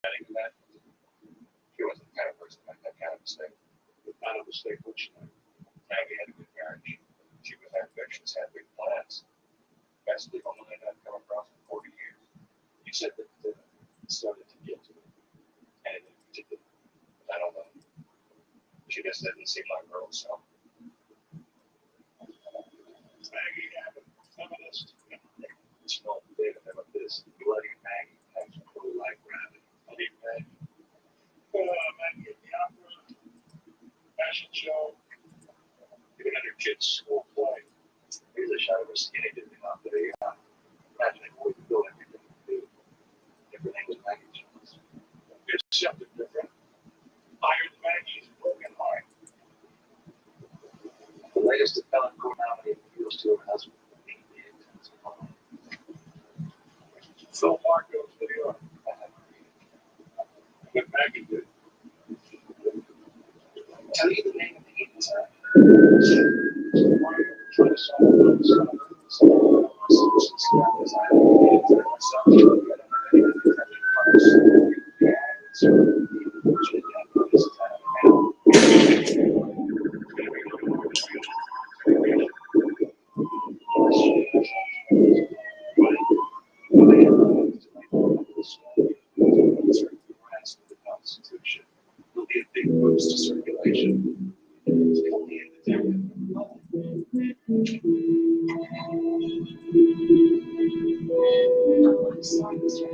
adding to that, she wasn't the kind of person that had that kind of mistake. Not a mistake, which Maggie had a good marriage. She was ambitious, had big plans. Best legal mind I've come across in 40 years. You said that it started to get to it. And it did. I don't know. She just didn't seem like her own self. Maggie had a feminist. Small bit of this bloody Maggie has a full life rabbit. Bloody Maggie. Maggie at the opera, fashion show, even at her kids' school play. Here's a shot of her skinny dipping off the imagining what we could do, everything we do. Everything was Maggie Jones. It's something different. Iron Maggie's broken heart. The latest appellate court nominee appeals to her husband. So Marco's video. What Maggie did. Tell you the name of the intern. Mario tried to solve the Constitution will be a big boost to circulation. It's only in the temperate. I'm sorry, Mr.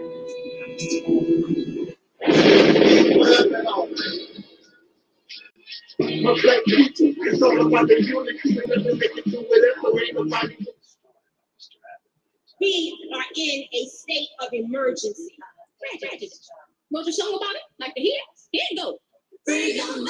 My black people, it's all about the unity. They can do whatever, ain't nobody. We are in a state of emergency. Want a song about it? Like to hear? Here you go. Freedom.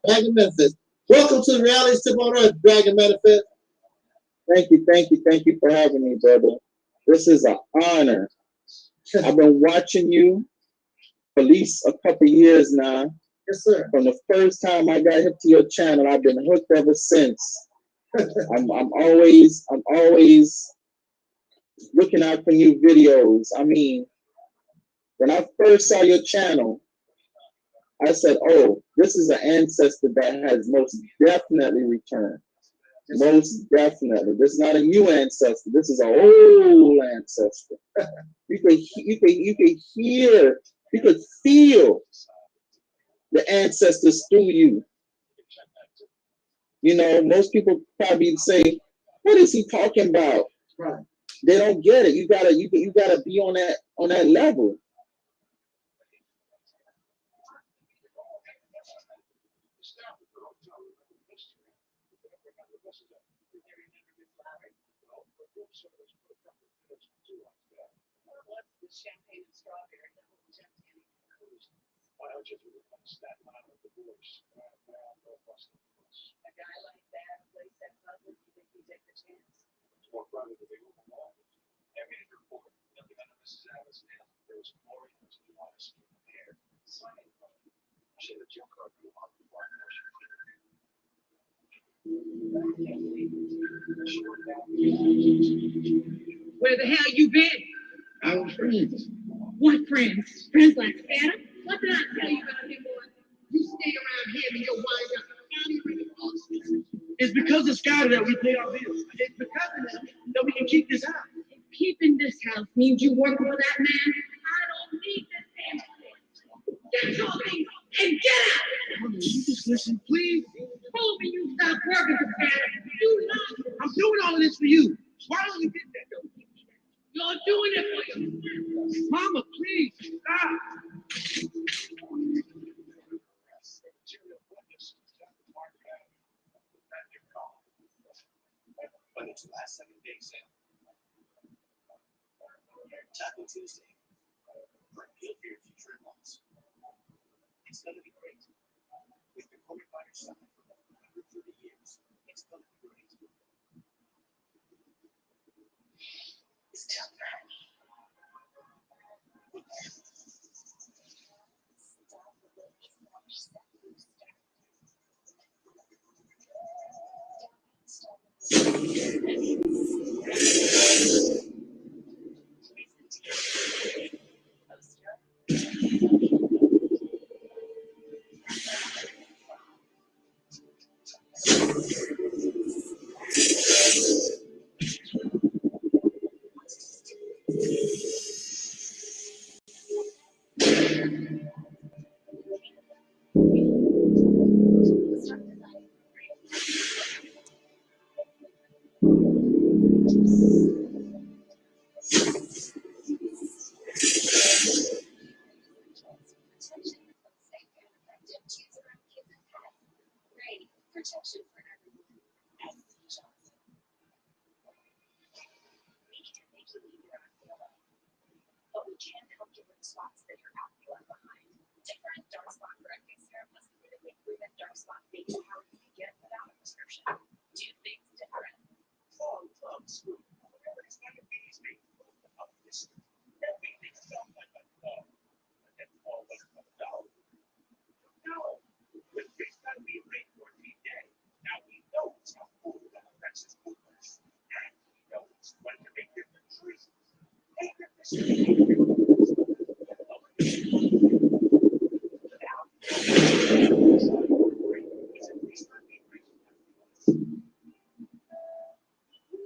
Dragon Manifest. Welcome to the Realist Tip on Earth, Dragon Manifest. Thank you for having me, brother. This is an honor. I've been watching you for at least a couple years now. Yes, sir. From the first time I got hip to your channel, I've been hooked ever since. I'm always looking out for new videos. I mean, when I first saw your channel, I said, oh, this is an ancestor that has most definitely returned. Most definitely. This is not a new ancestor. This is an old ancestor. You could hear, you could feel the ancestors through you. You know, most people probably say, what is he talking about? Right. They don't get it. You gotta be on that level. Champagne and strawberry. Why don't you do that line with the voice? A guy like that, a place that public, you think you take the chance? It's more private than they will belong. Every report, nothing under Mrs. Alice now. There was more than you want to see there. I should have junk card you on the block. Where the hell you been? Our friends. What friends? Friends like Scatter? What did I tell you about him, boy? You stay around here and you'll wind up It's because of Scatter that we pay our bills. It's because of them that we can keep this house. keeping this house means you work for that man. I don't need this damn thing. Get your things and get out. Mother, you just listen, please. told me you stopped working for I'm doing all of this for you. Why don't you get that? You're doing it for you. Mama, please stop. But it's the last 7 days in. Tackle Tuesday. For appeal for your future in-laws. It's gonna be great. We've been going by your side for over 130 years. It's gonna be great. It's time. Protection for everyone. We can't make you leave your own feeling, but we can help you with spots that you're out feeling behind. Different dark spot correcting serum has clinically proven dark spot makes you how you can get without a prescription. Do things different. Now we know it's how food affects his movements. And we know it's when to make different choices. Take your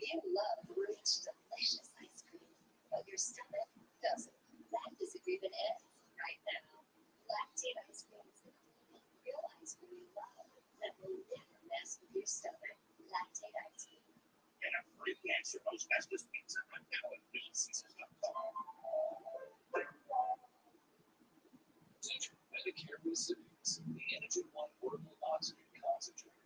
You love rich, delicious ice cream, but your stomach doesn't. That disagreement ends right now. Lactate ice cream is the real ice cream you love that will never mess with your stomach. Lactate ice cream. Get a free answer most bestest pizza on now at BeanCeasons.com. Attention Medicare recipients, the Antigen 1 portable oxygen concentrator.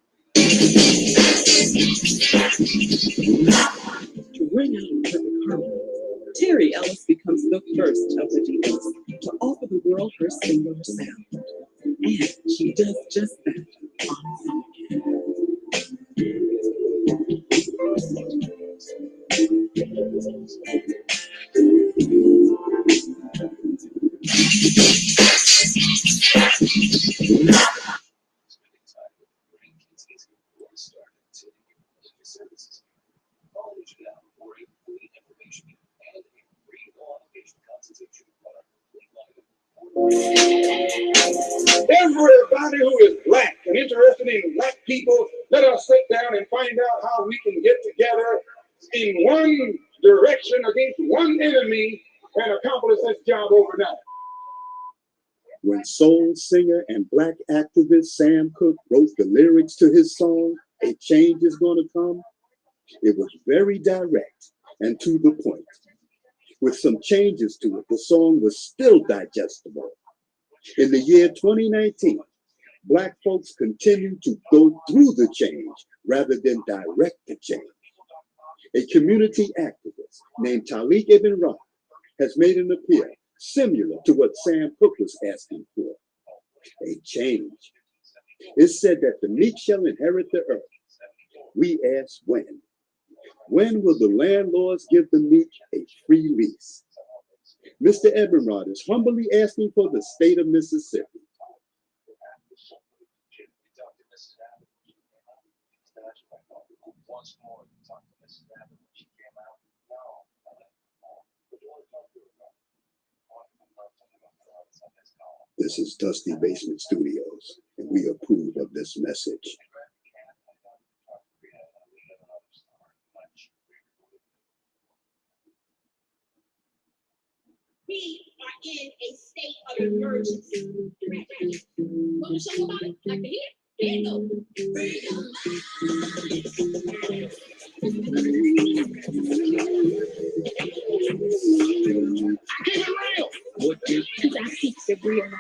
To bring out perfect harmony, Terry Ellis becomes the first of the divas to offer the world her singular sound. And she does just that on song. Spending time with grandkids is before it started to services. Call Agent now for a complete information and a free no-obligation consultation on our complete line of Everybody who is black and interested in black people, let us sit down and find out how we can get together in one direction against one enemy and accomplish this job overnight. When soul singer and black activist Sam Cooke wrote the lyrics to his song, "A Change Is Gonna Come," it was very direct and to the point. With some changes to it, the song was still digestible. In the year 2019, black folks continue to go through the change rather than direct the change. A community activist named Taalik Ibn'rad has made an appeal similar to what Sam Cooke was asking for, a change. It's said that the meek shall inherit the earth. We ask when. When will the landlords give the meek a free lease? Mr. Ibn'rad is humbly asking for the state of Mississippi. once more to talk to Mrs. Gavin when she came out. No. What do you want to talk to her about? This is Dusty Basement Studios, and we approve of this message. We are in a state of emergency. What was something about it? Like the heat? Keep it real. Because I keep the real.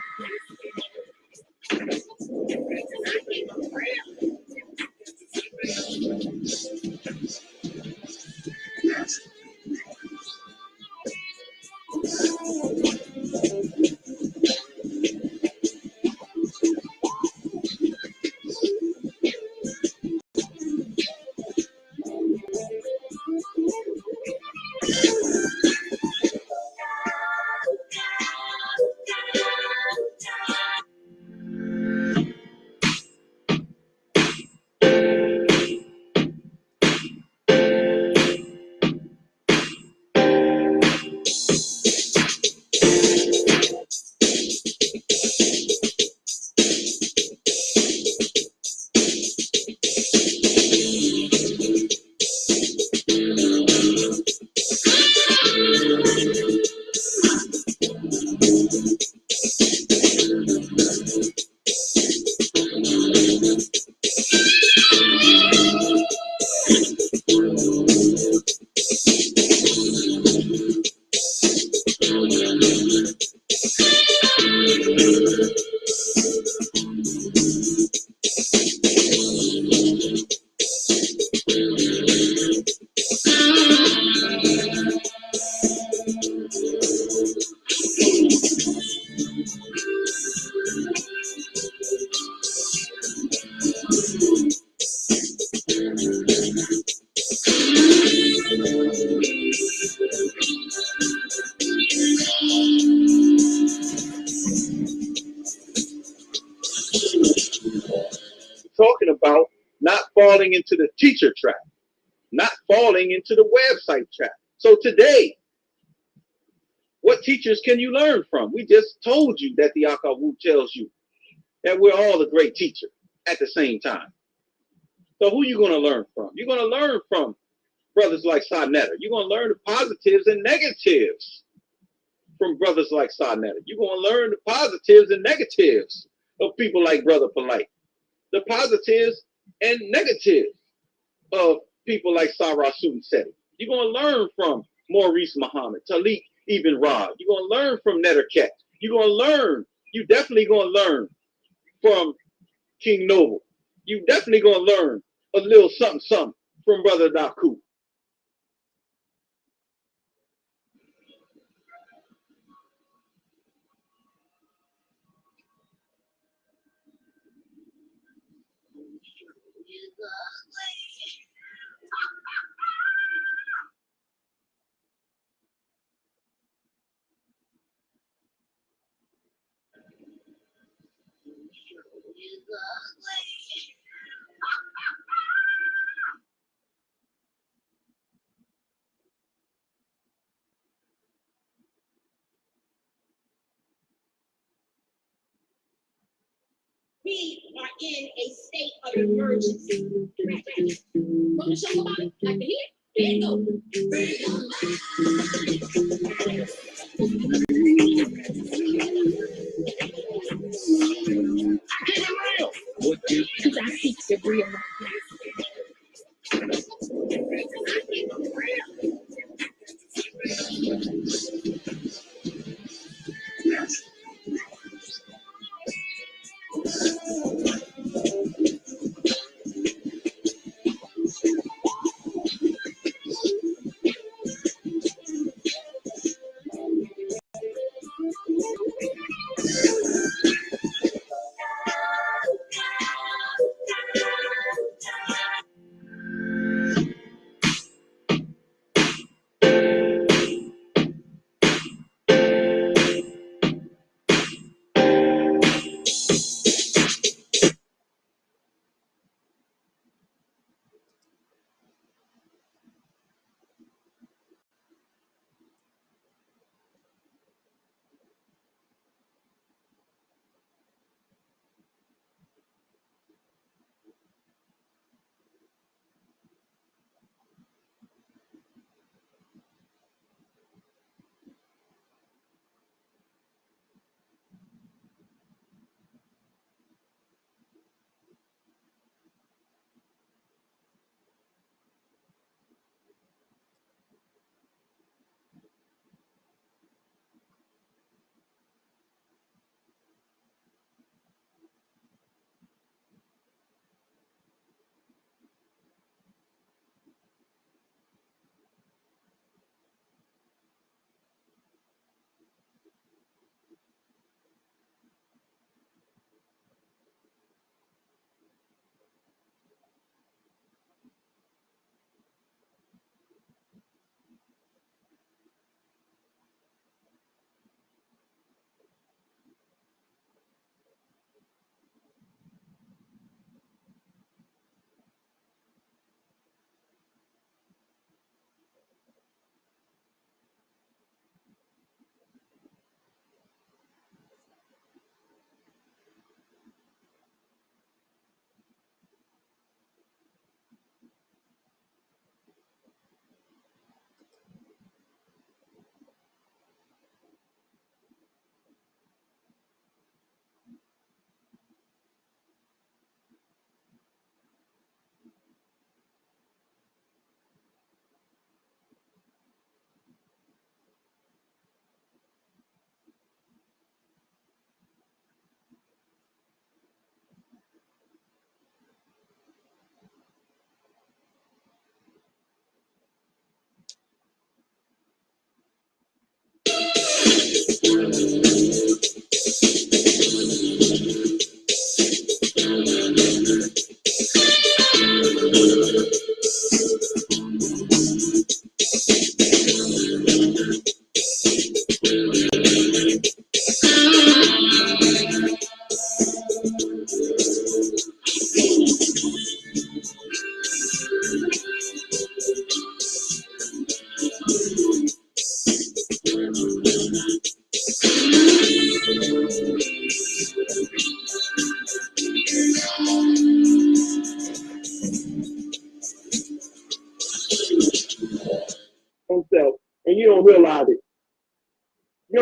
Talking about not falling into the teacher trap, not falling into the website trap. So today, what teachers can you learn from? We just told you that the Akawu tells you that we're all a great teacher at the same time. So who are you going to learn from? You're going to learn from brothers like Sonetta. You're going to learn the positives and negatives from brothers like Sonetta. You're going to learn the positives and negatives of people like Brother Polite. The positives and negatives of people like Sarah Seti. You're going to learn from Maurice Muhammad, Taalik Ibn'rad. You're going to learn from Ket. You're going to learn, you definitely going to learn from King Noble. You definitely going to learn a little something, something from Brother Daku. We are in a state of emergency. Want to show them about it? Like the hit? Here you go. Keep it real. Because I keep the real.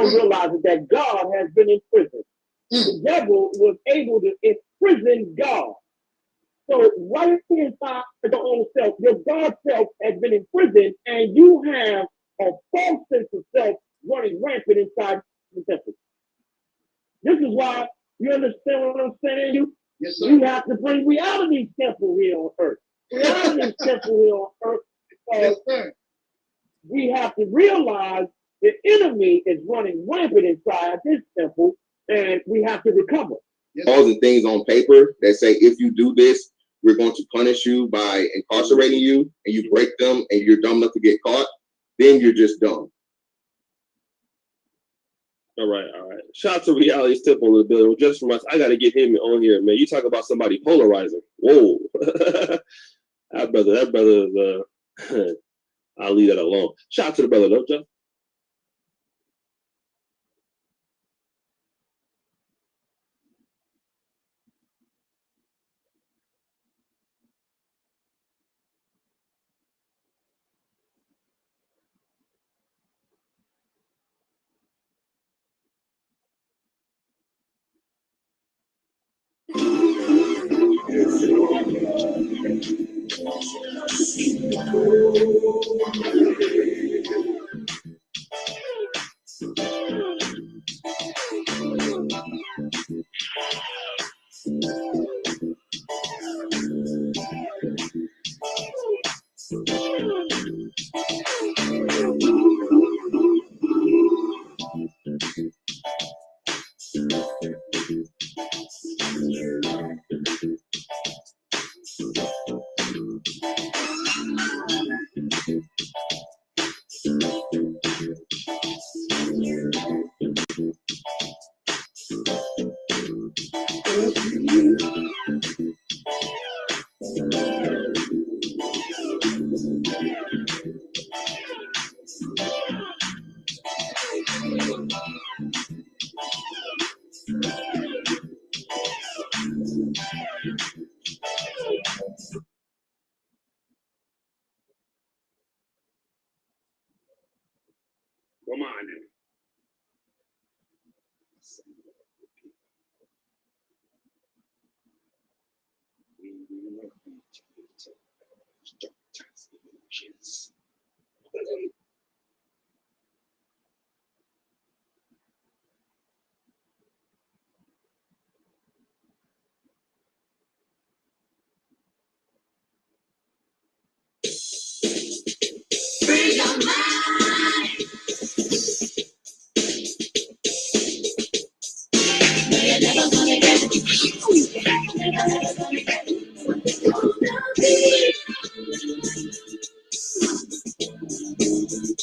don't realize it, that God has been in prison. The devil was able to imprison God. So right inside your own self, your God self has been imprisoned, and you have a false sense of self running rampant inside the temple. This is why, you understand what I'm saying? Yes, sir. You have to bring reality's temple here on earth. Reality's temple here on earth. Yes, sir. We have to realize the enemy is running rampant inside this temple, and we have to recover. Yes, all the things on paper that say, if you do this, we're going to punish you by incarcerating you, and you break them, and you're dumb enough to get caught, then you're just dumb. All right. Shout out to Reality's Temple in the building. Just from us, I got to get him on here, man. You talk about somebody polarizing. Whoa. that brother is, I'll leave that alone. Shout out to the brother, though, Jeff. Come on now.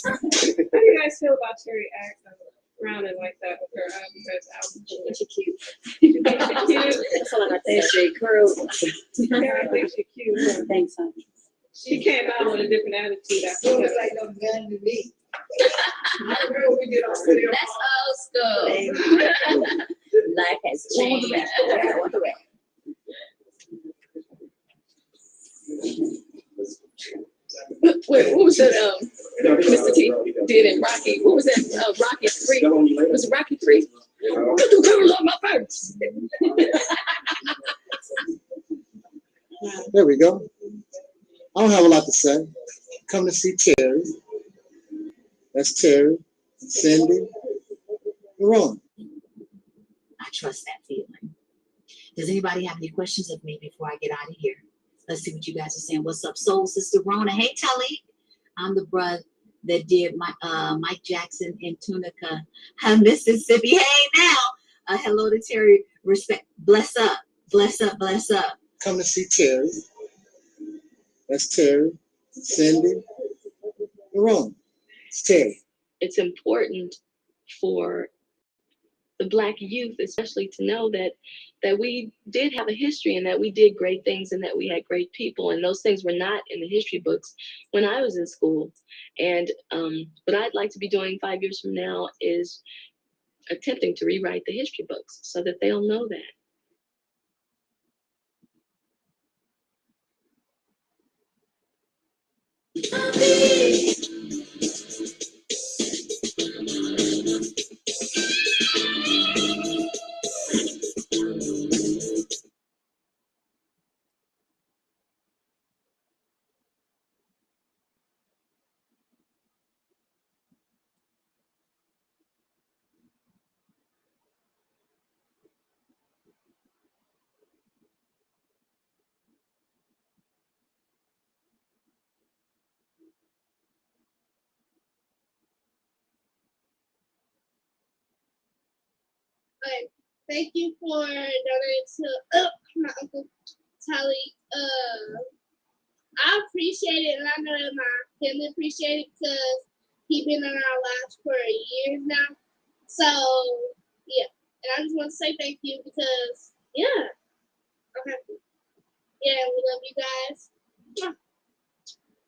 How do you guys feel about Terry acting rounding like that with her eyebrows out? She's cute. Cute. That's all I got to say. Curl. I think she's cute. Thanks, honey. She came out with a different attitude after So that. it's like no gun to me. I remember we did our video. That's old school. Life has changed. Wait, what was that? Mr. T did in Rocky. What was that? Rocky 3. Was it Rocky 3? You girl on my first. There we go. I don't have a lot to say. Come to see Terry. That's Terry, Cindy, Ron. I trust that feeling. Does anybody have any questions of me before I get out of here? Let's see what you guys are saying. What's up, Soul Sister Rona? Hey, Taalik. I'm the brother that did Mike Jackson in Tunica, Mississippi. Hey, now. Hello to Terry. Respect. Bless up. Bless up. Bless up. Come to see Terry. That's Terry, Cindy, Ron. It's Terry. It's important for the Black youth, especially, to know that we did have a history and that we did great things and that we had great people, and those things were not in the history books when I was in school. And what I'd like to be doing 5 years from now is attempting to rewrite the history books so that they'll know that. Thank you for donating to my Uncle Taalik. I appreciate it, and I know that my family appreciate it because he's been in our lives for years now. So, yeah. And I just want to say thank you because, yeah, I'm happy. Yeah, we love you guys.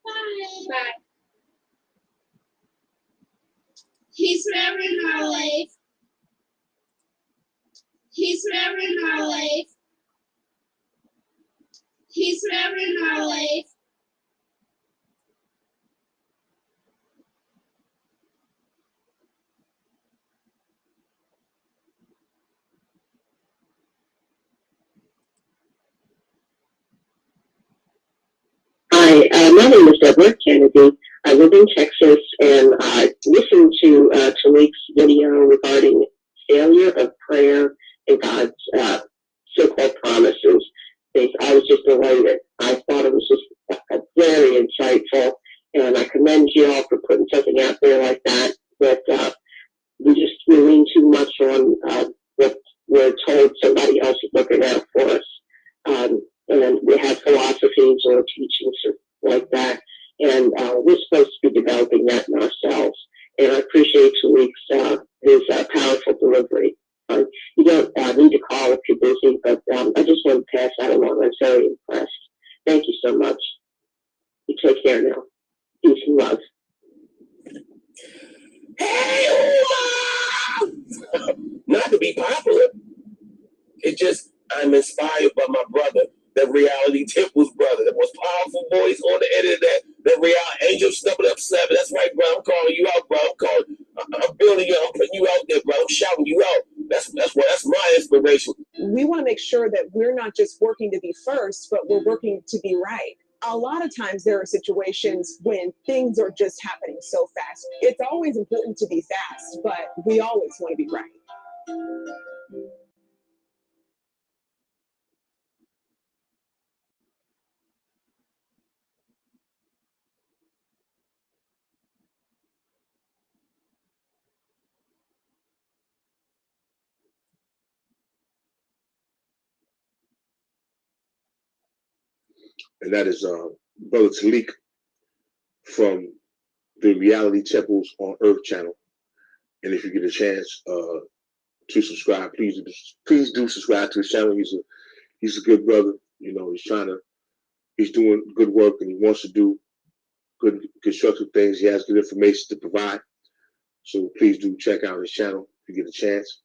Bye. Bye. He's forever in our life. He's forever in our life. He's forever in our life. Hi, my name is Deborah Kennedy. I live in Texas, and I listened to Taalik's video regarding failure of prayer and God's so-called promises. I was just elated. I thought it was just very insightful, and I commend you all for putting something out there like that. But we lean too much on what we're told somebody else is looking out for us. And we have philosophies or teachings like that, and we're supposed to be developing that in ourselves. And I appreciate Taalik's his powerful delivery. You don't need to call if you're busy, but I just want to pass that along. I'm very impressed. Thank you so much. You take care now. Peace and love. Not to be popular. It just, I'm inspired by my brother, the Reality Temple's brother, the most powerful voice on the internet, the Reality Angel stepping up 7. That's right, bro. I'm calling you out, bro. I'm building you. I'm putting you out there, bro. I'm shouting you out. That's my inspiration. We want to make sure that we're not just working to be first, but we're working to be right. A lot of times there are situations when things are just happening so fast. It's always important to be fast, but we always want to be right. And that is Brother Taalik from the Reality Temples on Earth channel. And if you get a chance to subscribe, please do subscribe to his channel. He's a good brother. You know, he's doing good work, and he wants to do good constructive things. He has good information to provide. So please do check out his channel if you get a chance.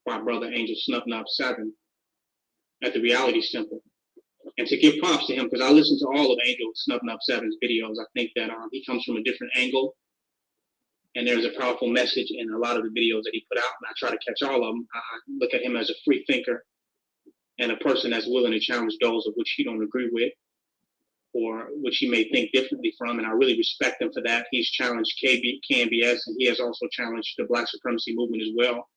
My brother Angel SNIFFY 7 at the Reality Temple. And to give props to him, because I listen to all of Angel SNIFFY 7's videos. I think that he comes from a different angle, and there's a powerful message in a lot of the videos that he put out, and I try to catch all of them. I look at him as a free thinker and a person that's willing to challenge those of which he don't agree with or which he may think differently from, and I really respect him for that. He's challenged KNBS, and he has also challenged the Black supremacy movement as well.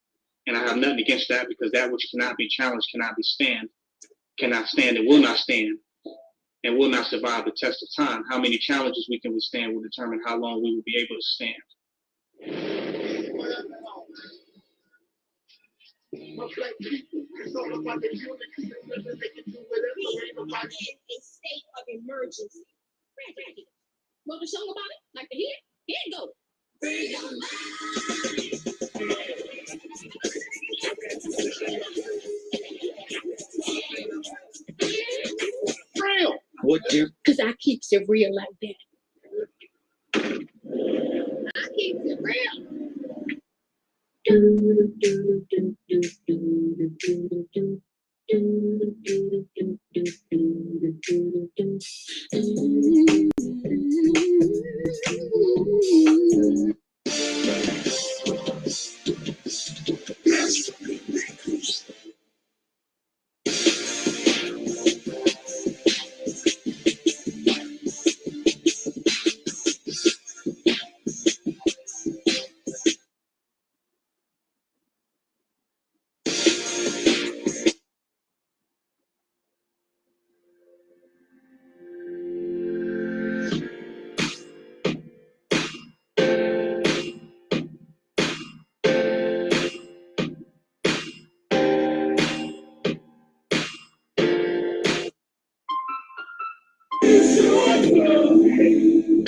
And I have nothing against that, because that which cannot be challenged cannot stand, and will not stand, and will not survive the test of time. How many challenges we can withstand will determine how long we will be able to stand. We are in a state of emergency. Want to show them about it? Like to hear? Here it goes. Real. What you? Because I keeps it real like that. I keep it real.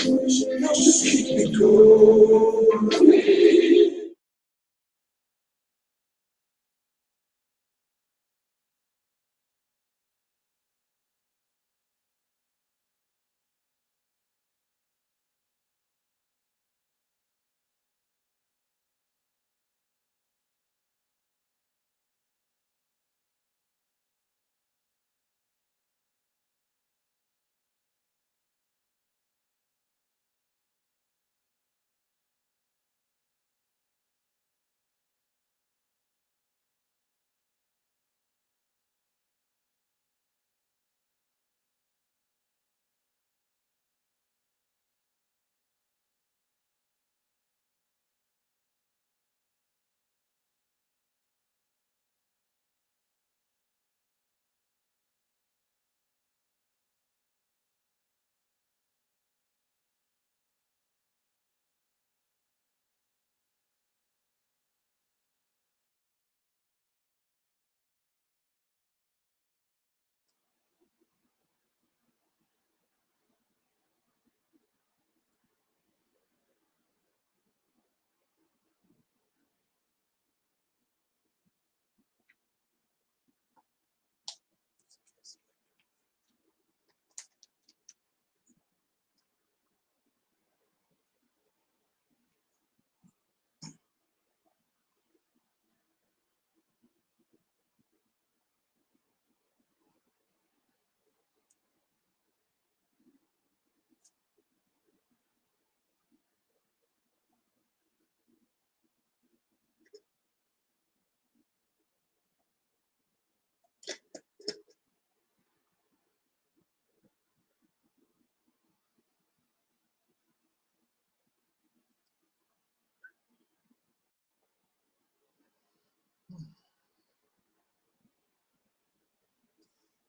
Just keep me going.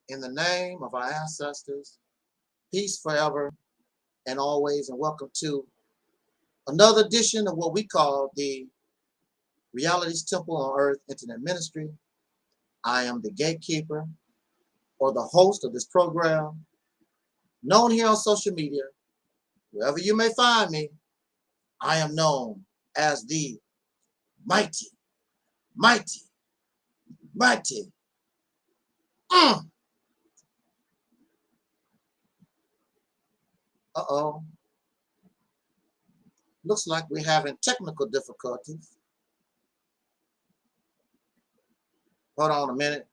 In the name of our ancestors, peace forever and always, and welcome to another edition of what we call the Reality's Temple on Earth Internet Ministry. I am the gatekeeper or the host of this program, known here on social media. Wherever you may find me, I am known as the mighty, mighty, mighty. Uh-oh. Looks like we're having technical difficulties. Hold on a minute.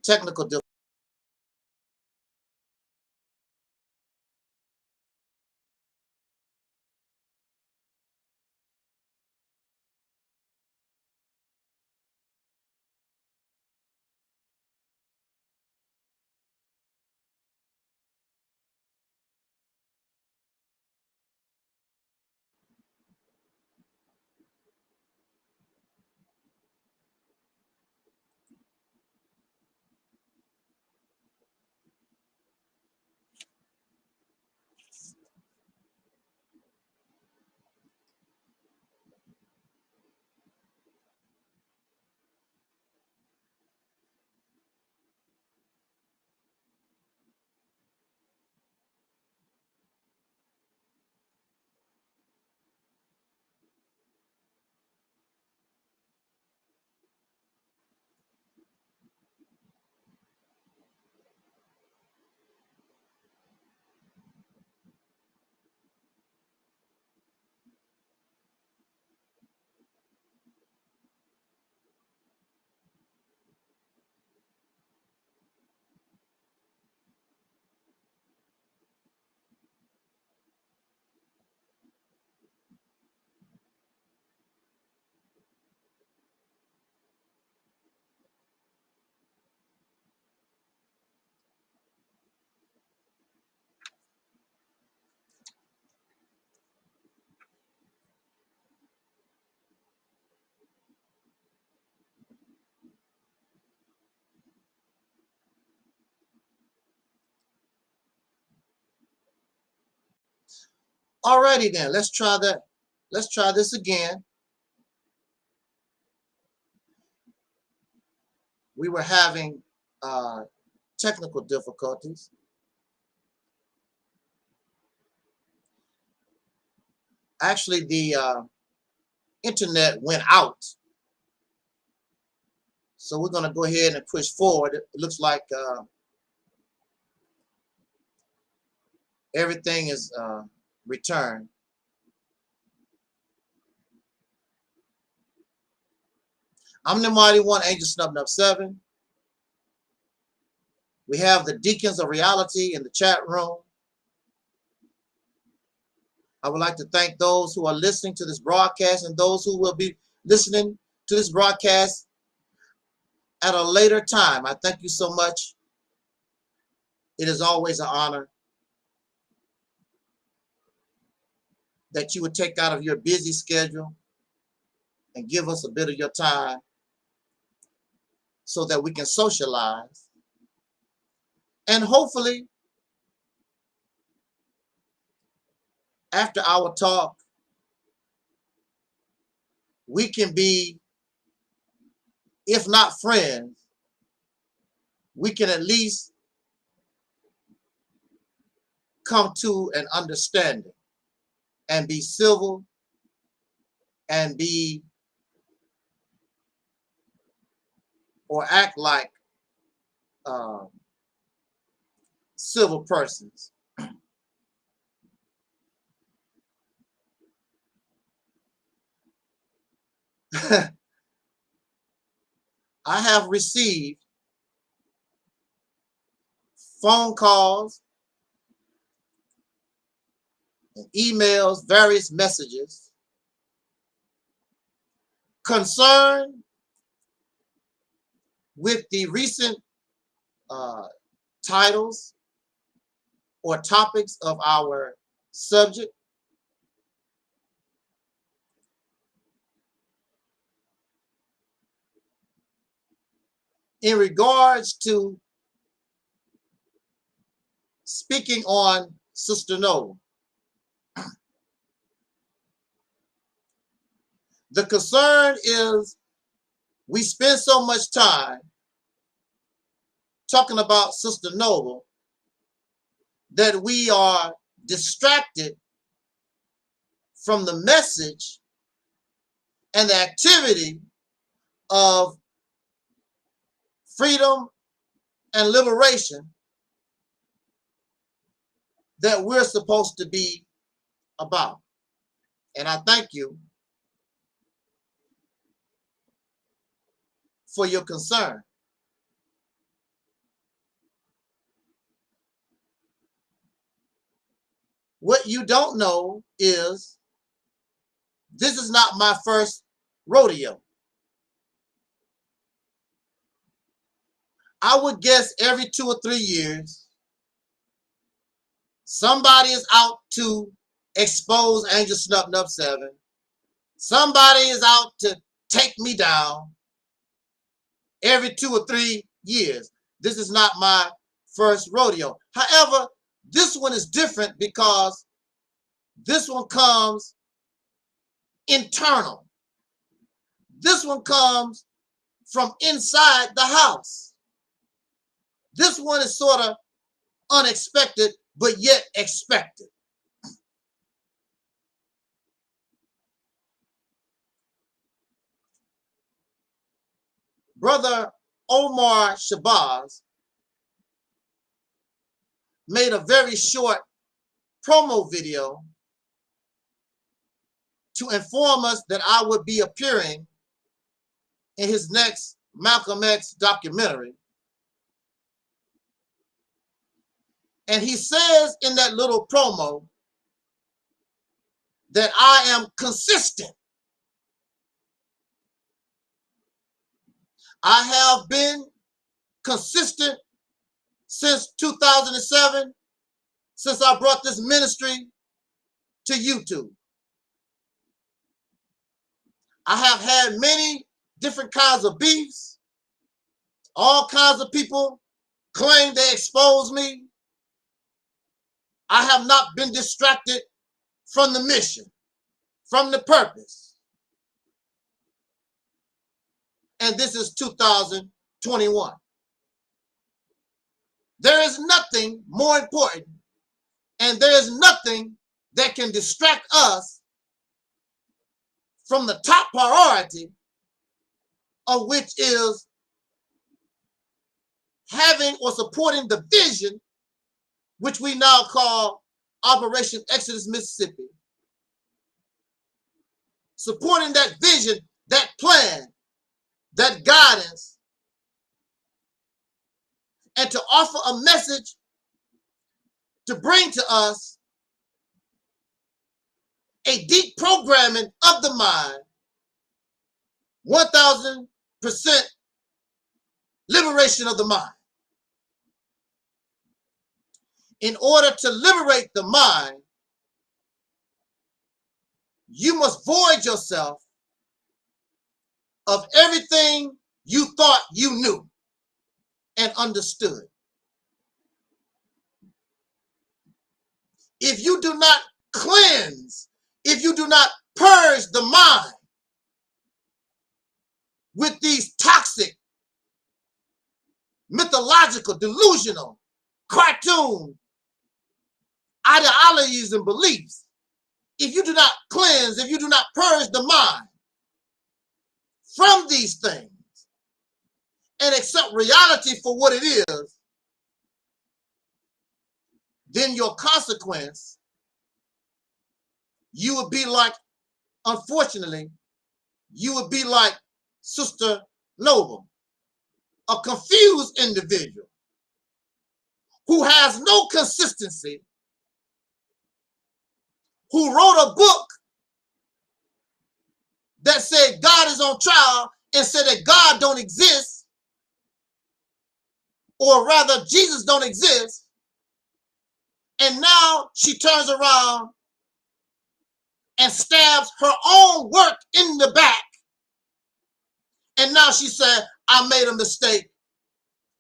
Technical difficulties. Alrighty then, let's try that. Let's try this again. We were having technical difficulties. Actually, the internet went out. So we're going to go ahead and push forward. It looks like everything is returned. I'm the Mighty One, Angel Snubbing Up 7. We have the Deacons of Reality in the chat room. I would like to thank those who are listening to this broadcast and those who will be listening to this broadcast at a later time. I thank you so much. It is always an honor that you would take out of your busy schedule and give us a bit of your time so that we can socialize. And hopefully, after our talk, we can be, if not friends, we can at least come to an understanding and be civil and be or act like civil persons. I have received phone calls and emails, various messages concerned with the recent titles or topics of our subject. In regards to speaking on Sister Nova, the concern is we spend so much time talking about Sister Nova that we are distracted from the message and the activity of freedom and liberation that we're supposed to be about. And I thank you for your concern. What you don't know is this is not my first rodeo. I would guess every 2 or 3 years, somebody is out to expose Angel Snubbing Up 7. Somebody is out to take me down every 2 or 3 years. This is not my first rodeo. However, this one is different because this one comes internal. This one comes from inside the house. This one is sort of unexpected, but yet expected. Brother Omar Shabazz made a very short promo video to inform us that I would be appearing in his next Malcolm X documentary. And he says in that little promo that I am consistent. I have been consistent since 2007, since I brought this ministry to YouTube. I have had many different kinds of beefs. All kinds of people claim they exposed me. I have not been distracted from the mission, from the purpose. And this is 2021. There is nothing more important, and there is nothing that can distract us from the top priority, of which is having or supporting the vision, which we now call Operation Exodus Mississippi. Supporting that vision, that plan, that guidance, and to offer a message to bring to us a deep programming of the mind, 1000% liberation of the mind. In order to liberate the mind, you must void yourself of everything you thought you knew and understood. If you do not cleanse, if you do not purge the mind with these toxic, mythological, delusional, cartoon ideologies and beliefs, if you do not cleanse, if you do not purge the mind from these things and accept reality for what it is, then your consequence, you would be like, unfortunately, you would be like Sister Noble, a confused individual who has no consistency, who wrote a book that said God is on trial and said that God don't exist, or rather Jesus don't exist, and now she turns around and stabs her own work in the back, and now she said, I made a mistake.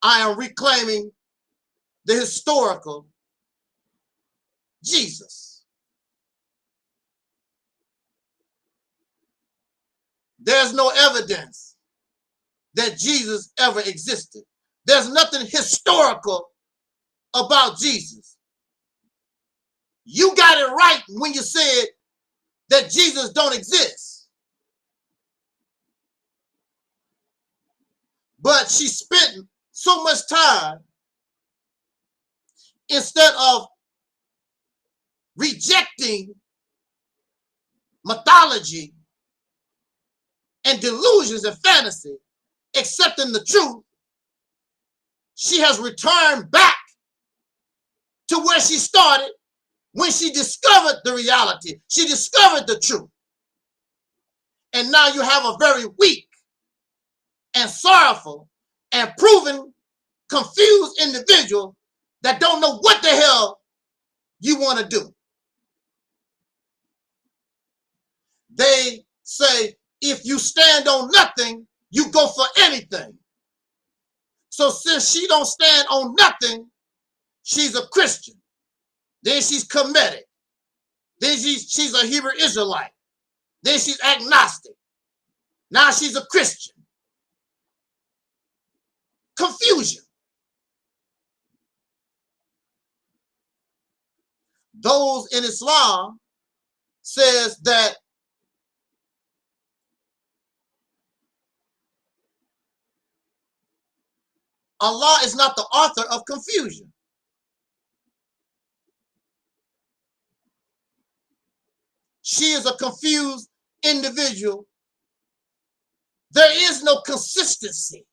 I am reclaiming the historical Jesus. There's no evidence that Jesus ever existed. There's nothing historical about Jesus. You got it right when you said that Jesus don't exist. But she spent so much time, instead of rejecting mythology and delusions and fantasy, accepting the truth, she has returned back to where she started when she discovered the reality. She discovered the truth. And now you have a very weak and sorrowful and proven confused individual that don't know what the hell you want to do. They say, if you stand on nothing, you go for anything. So since she don't stand on nothing, she's a Christian. Then she's Kemetic. Then she's a Hebrew Israelite. Then she's agnostic. Now she's a Christian. Confusion. Those in Islam says that Allah is not the author of confusion. She is a confused individual. There is no consistency.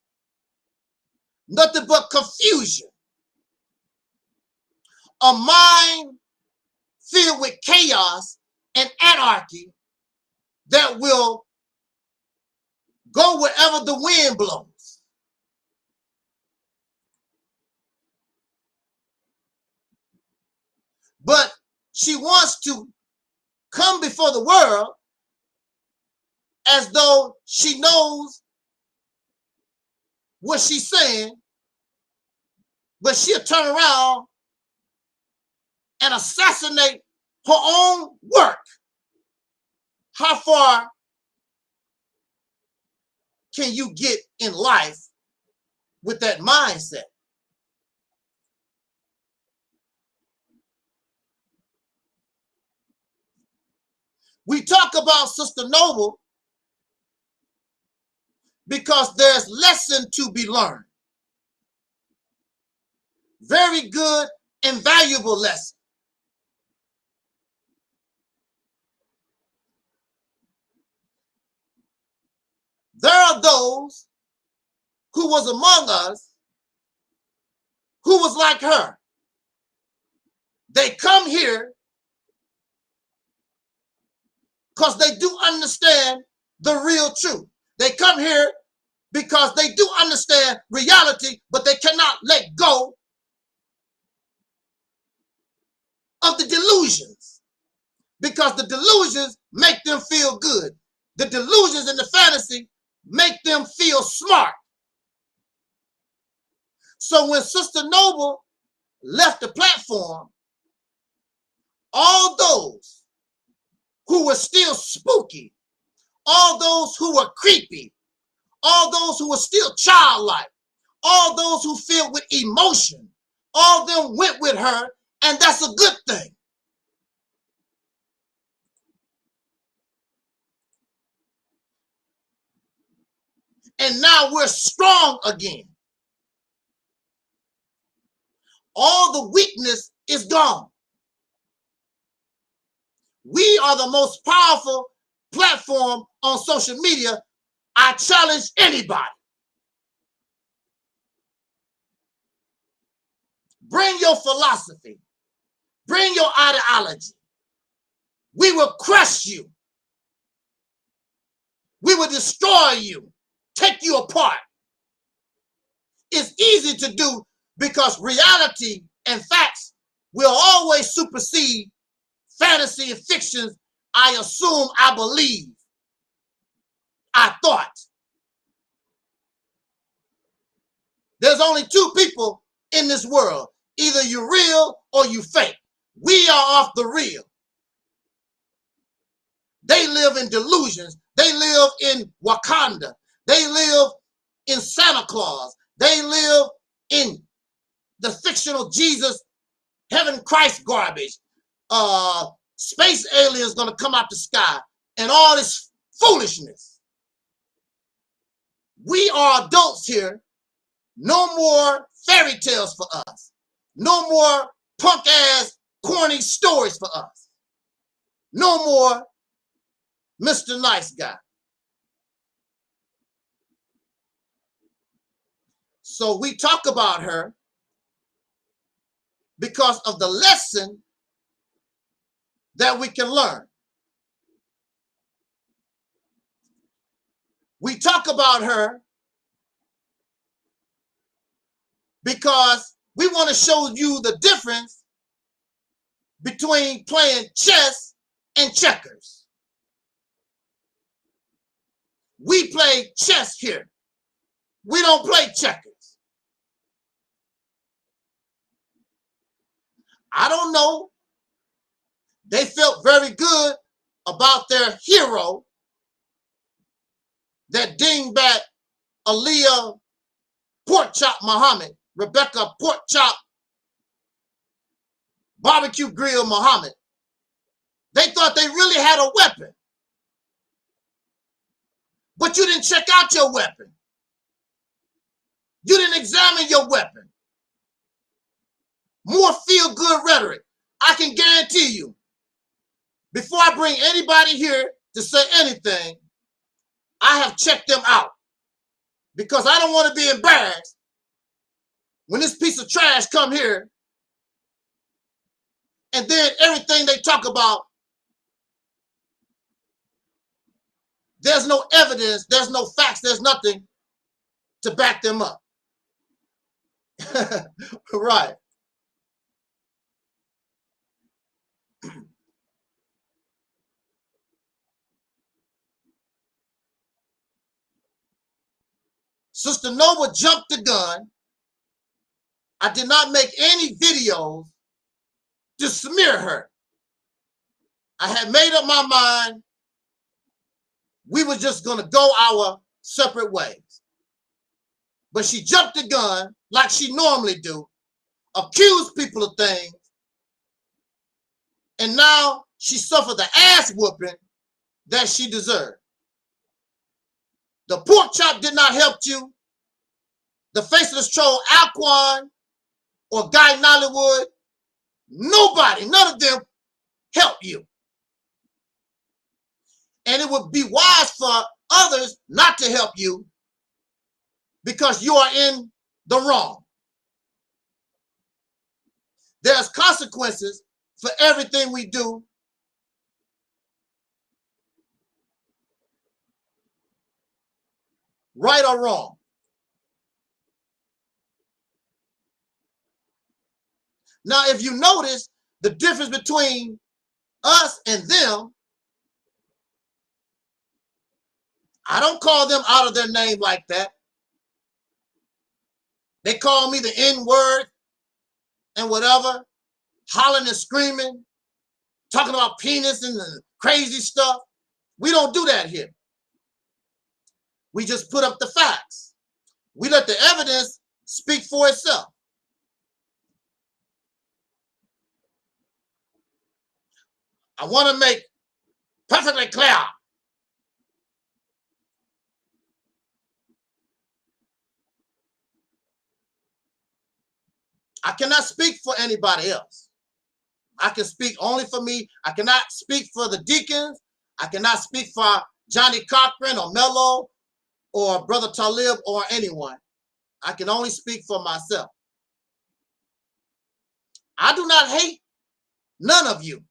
Nothing but confusion. A mind filled with chaos and anarchy that will go wherever the wind blows. But she wants to come before the world as though she knows what she's saying, but she'll turn around and assassinate her own work. How far can you get in life with that mindset? We talk about Sister Noble because there's lesson to be learned. Very good and valuable lesson. There are those who was among us who was like her. They come here because they do understand the real truth. They come here because they do understand reality, but they cannot let go of the delusions, because the delusions make them feel good. The delusions and the fantasy make them feel smart. So when Sister Noble left the platform, all those who were still spooky, all those who were creepy, all those who were still childlike, all those who filled with emotion, all of them went with her, and that's a good thing. And now we're strong again. All the weakness is gone. We are the most powerful platform on social media. I challenge anybody. Bring your philosophy. Bring your ideology. We will crush you. We will destroy you. Take you apart. It's easy to do because reality and facts will always supersede fantasy and fictions. I assume, I believe, I thought. There's only two people in this world. Either you're real or you fake. We are off the real. They live in delusions. They live in Wakanda. They live in Santa Claus. They live in the fictional Jesus, heaven Christ garbage. Space aliens gonna come out the sky and all this foolishness. We are adults here. No more fairy tales for us. No more punk ass corny stories for us. No more Mr. Nice Guy. So we talk about her because of the lesson that we can learn. We talk about her because we want to show you the difference between playing chess and checkers. We play chess here. We don't play checkers. I don't know. They felt very good about their hero, that dingbat Aaliyah Pork Chop Muhammad, Rebecca Pork Chop Barbecue Grill Muhammad. They thought they really had a weapon. But you didn't check out your weapon. You didn't examine your weapon. More feel-good rhetoric. I can guarantee you, before I bring anybody here to say anything, I have checked them out. Because I don't want to be embarrassed when this piece of trash come here and then everything they talk about, there's no evidence, there's no facts, there's nothing to back them up. Right. Sister Noble jumped the gun. I did not make any videos to smear her. I had made up my mind we were just going to go our separate ways. But she jumped the gun like she normally do, accused people of things, and now she suffered the ass whooping that she deserved. The pork chop did not help you. The faceless troll, Alquan, or Guy Nollywood, nobody, none of them help you. And it would be wise for others not to help you because you are in the wrong. There's consequences for everything we do. Right or wrong. Now, if you notice the difference between us and them, I don't call them out of their name like that. They call me the N-word and whatever, hollering and screaming, talking about penis and the crazy stuff. We don't do that here. We just put up the facts. We let the evidence speak for itself. I want to make perfectly clear. I cannot speak for anybody else. I can speak only for me. I cannot speak for the deacons. I cannot speak for Johnny Cochran or Mello or Brother Talib or anyone. I can only speak for myself. I do not hate none of you.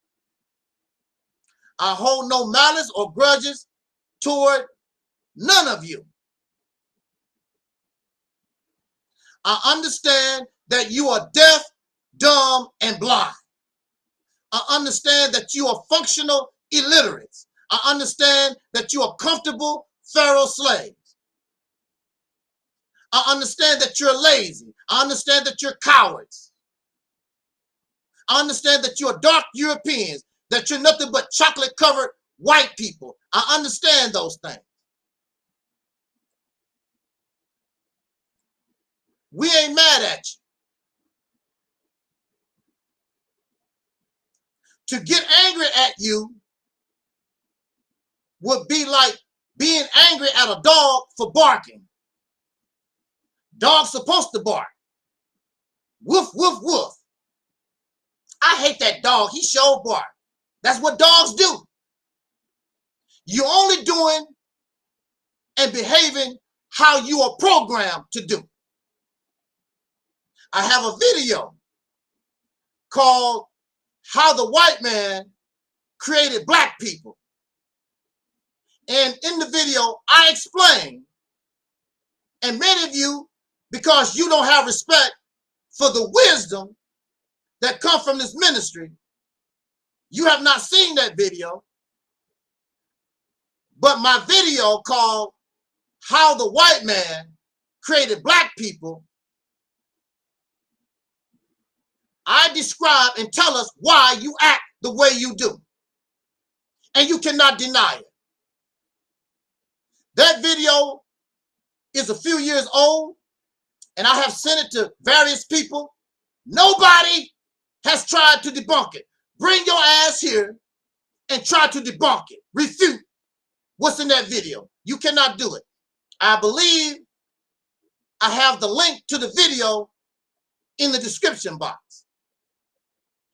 I hold no malice or grudges toward none of you. I understand that you are deaf, dumb, and blind. I understand that you are functional illiterates. I understand that you are comfortable Pharaoh slaves. I understand that you're lazy. I understand that you're cowards. I understand that you're dark Europeans, that you're nothing but chocolate-covered white people. I understand those things. We ain't mad at you. To get angry at you would be like being angry at a dog for barking. Dog's supposed to bark. Woof, woof, woof. I hate that dog. He sure bark. That's what dogs do. You're only doing and behaving how you are programmed to do. I have a video called How the White Man Created Black People. And in the video, I explain, and many of you, because you don't have respect for the wisdom that comes from this ministry, you have not seen that video. But my video called How the White Man Created Black People, I describe and tell us why you act the way you do. And you cannot deny it. That video is a few years old, and I have sent it to various people. Nobody has tried to debunk it. Bring your ass here and try to debunk it. Refute what's in that video. You cannot do it. I believe I have the link to the video in the description box.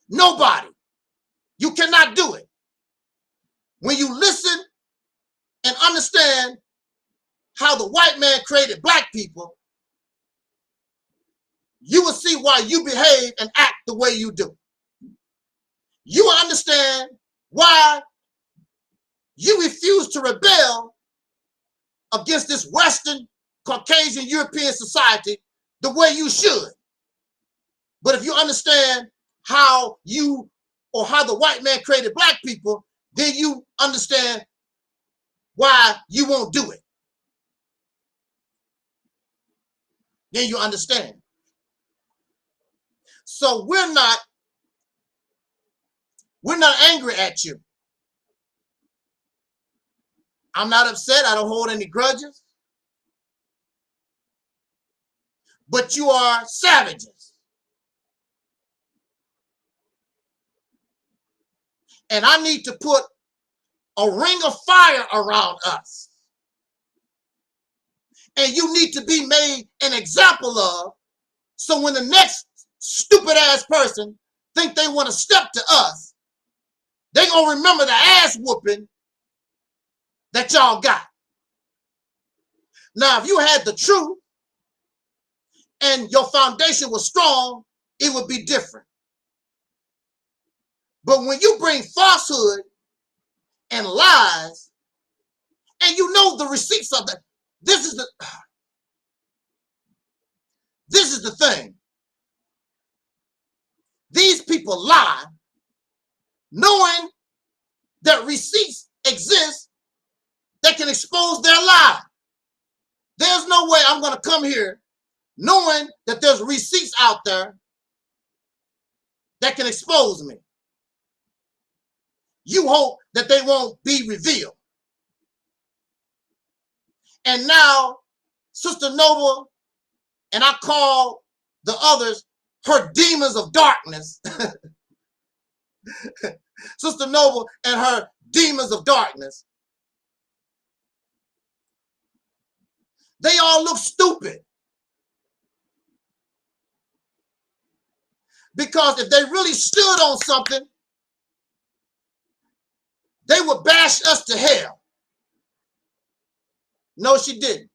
Nobody. You cannot do it. When you listen and understand how the white man created black people, you will see why you behave and act the way you do. You will understand why you refuse to rebel against this Western, Caucasian, European society the way you should. But if you understand how you or how the white man created black people, then you understand why you won't do it. Then you understand. So we're not angry at you. I'm not upset. I don't hold any grudges. But you are savages. And I need to put a ring of fire around us. and you need to be made an example of, so when the next stupid ass person think they want to step to us, they gonna remember the ass whooping that y'all got. Now, if you had the truth and your foundation was strong, it would be different. But when you bring falsehood and lies, and you know the receipts of that, this is the thing. These people lie, knowing that receipts exist that can expose their lie. There's no way I'm going to come here knowing that there's receipts out there that can expose me. You hope that they won't be revealed. And now, Sister Noble, and I call the others her demons of darkness. Sister Noble and her demons of darkness. They all look stupid. Because if they really stood on something, they would bash us to hell. No, she didn't.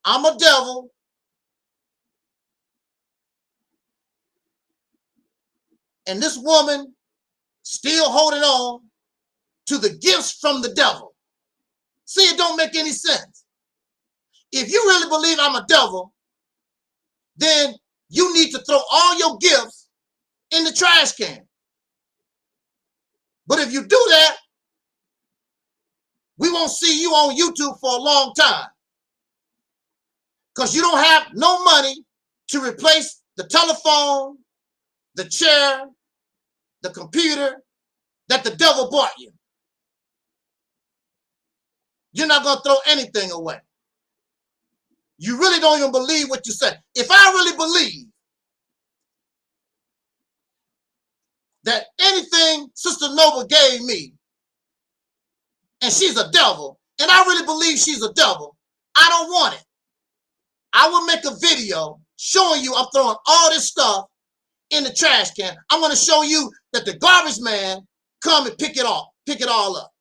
I'm a devil. And this woman still holding on to the gifts from the devil. See, it don't make any sense. If you really believe I'm a devil, then you need to throw all your gifts in the trash can. But if you do that, we won't see you on YouTube for a long time. Because you don't have no money to replace the telephone, the chair, the computer that the devil bought you. You're not going to throw anything away. You really don't even believe what you say. If I really believe that anything Sister Noble gave me, and she's a devil, and I really believe she's a devil, I don't want it. I will make a video showing you I'm throwing all this stuff in the trash can. I'm going to show you that the garbage man come and pick it all up.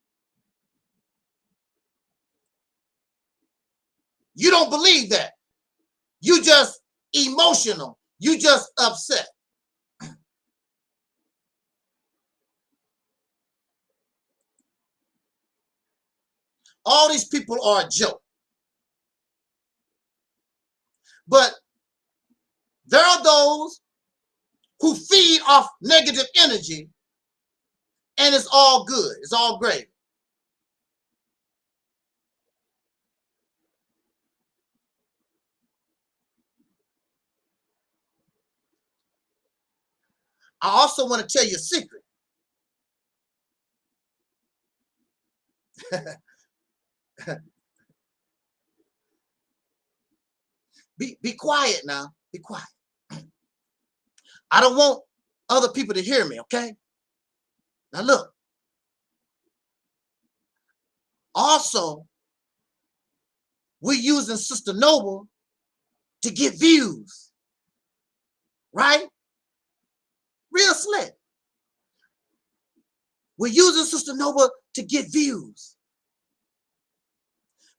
You don't believe that. You just emotional. You just upset. All these people are a joke. But there are those who feed off negative energy, and it's all good. It's all great. I also want to tell you a secret. Be quiet now. Be quiet. I don't want other people to hear me, okay? Now look. Also, we're using Sister Noble to get views. Right? Real slick. We're using Sister Noble to get views.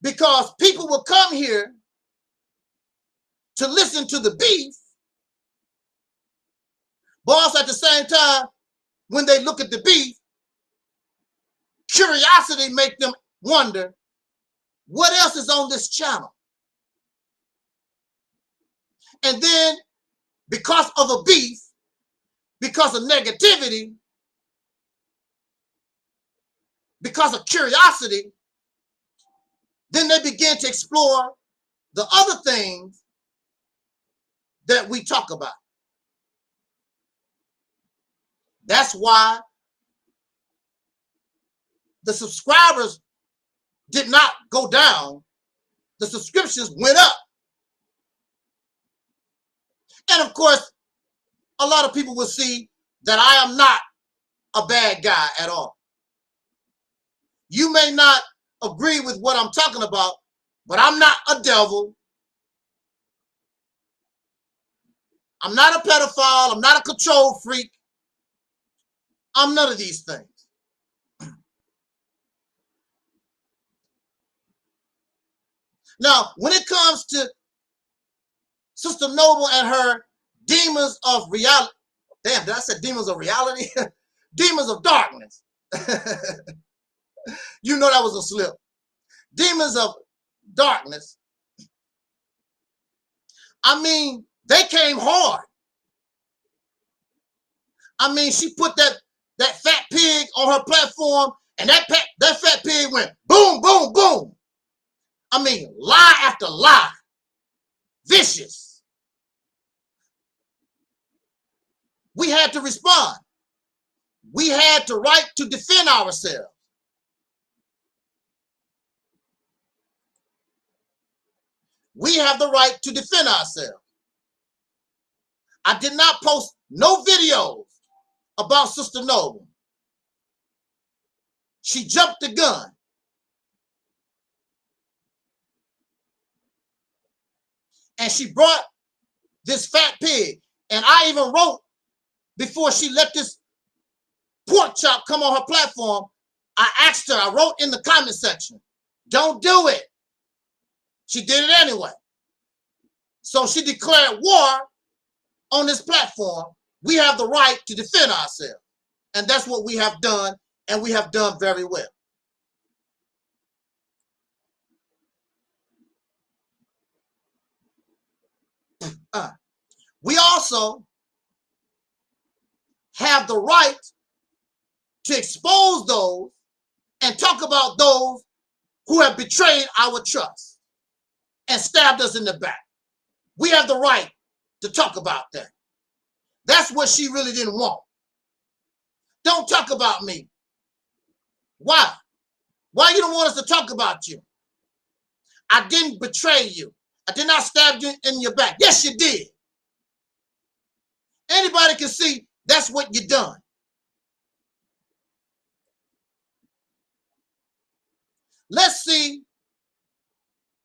Because people will come here to listen to the beef, but also at the same time, when they look at the beef, curiosity make them wonder, what else is on this channel? And then, because of a beef, because of negativity, because of curiosity, then they begin to explore the other things that we talk about. That's why the subscribers did not go down. The subscriptions went up. And of course, a lot of people will see that I am not a bad guy at all. You may not agree with what I'm talking about, but I'm not a devil. I'm not a pedophile. I'm not a control freak. I'm none of these things. Now, when it comes to Sister Noble and her demons of reality, damn, did I say demons of reality? Demons of darkness. You know that was a slip. Demons of darkness. I mean, they came hard. I mean, she put that fat pig on her platform, and that fat pig went boom, boom, boom. I mean, lie after lie. Vicious. We had to respond. We had the right to defend ourselves. We have the right to defend ourselves. I did not post no videos about Sister Noble. She jumped the gun. And she brought this fat pig. And I even wrote, before she let this pork chop come on her platform, I asked her, I wrote in the comment section, don't do it. She did it anyway. So she declared war on this platform. We have the right to defend ourselves. And that's what we have done, and we have done very well. We also have the right to expose those and talk about those who have betrayed our trust and stabbed us in the back. We have the right to talk about that. That's what she really didn't want. Don't talk about me. Why? Why you don't want us to talk about you? I didn't betray you. I did not stab you in your back. Yes, you did. Anybody can see that's what you done. Let's see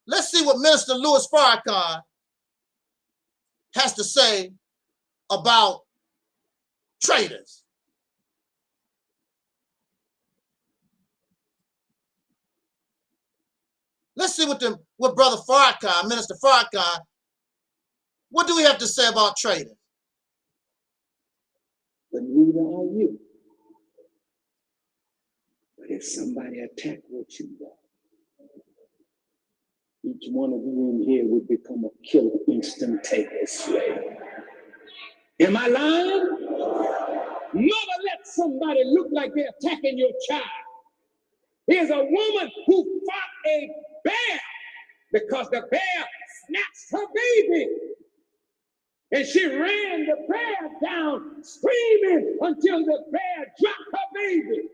what Minister Louis Farrakhan has to say about traitors. Let's see what Brother Farrakhan, Minister Farrakhan, what do we have to say about traitors? But neither are you. But if somebody attack what you want, each one of you in here would become a killer instantaneously. Am I lying? Never let somebody look like they're attacking your child. Here's a woman who fought a bear because the bear snatched her baby. And she ran the bear down, screaming until the bear dropped her baby.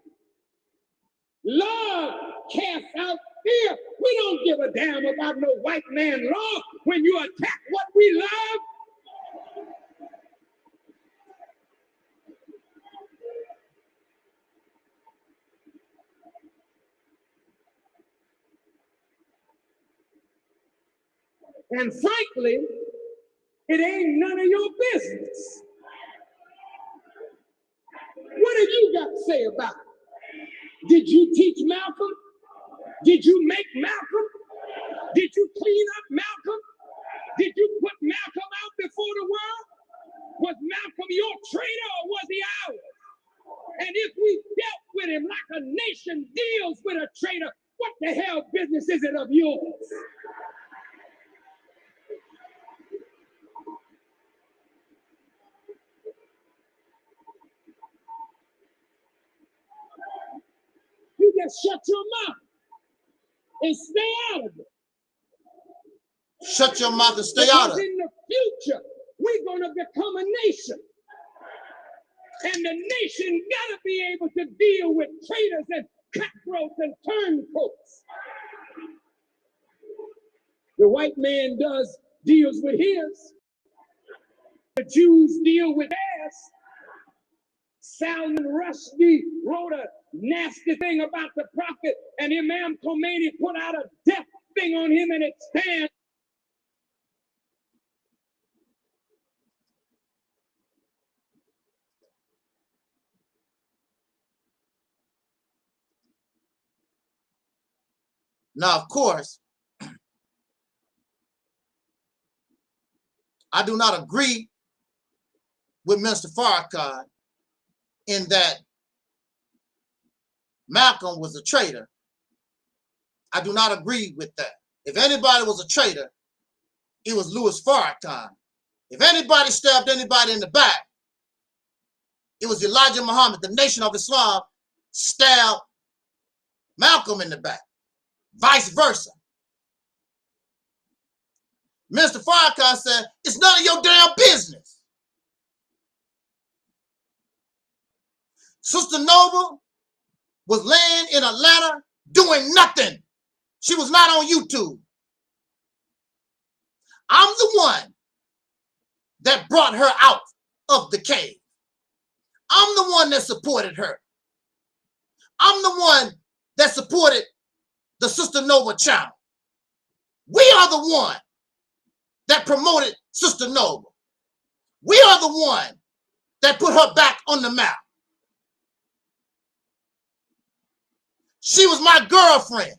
Love casts out fear. We don't give a damn about no white man law when you attack what we love. And frankly, it ain't none of your business. What have you got to say about it? Did you teach Malcolm? Did you make Malcolm? Did you clean up Malcolm? Did you put Malcolm out before the world? Was Malcolm your traitor or was he ours? And if we dealt with him like a nation deals with a traitor, what the hell business is it of yours? You just shut your mouth and stay out of it. Shut your mouth and stay out of it. Because in the future, we're going to become a nation. And the nation got to be able to deal with traitors and cutthroats and turncoats. The white man deals with his. The Jews deal with theirs. Salman Rushdie wrote a nasty thing about the prophet, and Imam Khomeini put out a death thing on him, and it stands. Now, of course, I do not agree with Mr. Farrakhan in that Malcolm was a traitor. I do not agree with that. If anybody was a traitor, it was Louis Farrakhan. If anybody stabbed anybody in the back, it was Elijah Muhammad. The Nation of Islam stabbed Malcolm in the back. Vice versa. Mr. Farrakhan said, it's none of your damn business. Sister Noble was laying in Atlanta doing nothing. She was not on YouTube. I'm the one that brought her out of the cave. I'm the one that supported her. I'm the one that supported the Sister Noble channel. We are the one that promoted Sister Noble. We are the one that put her back on the map. She was my girlfriend.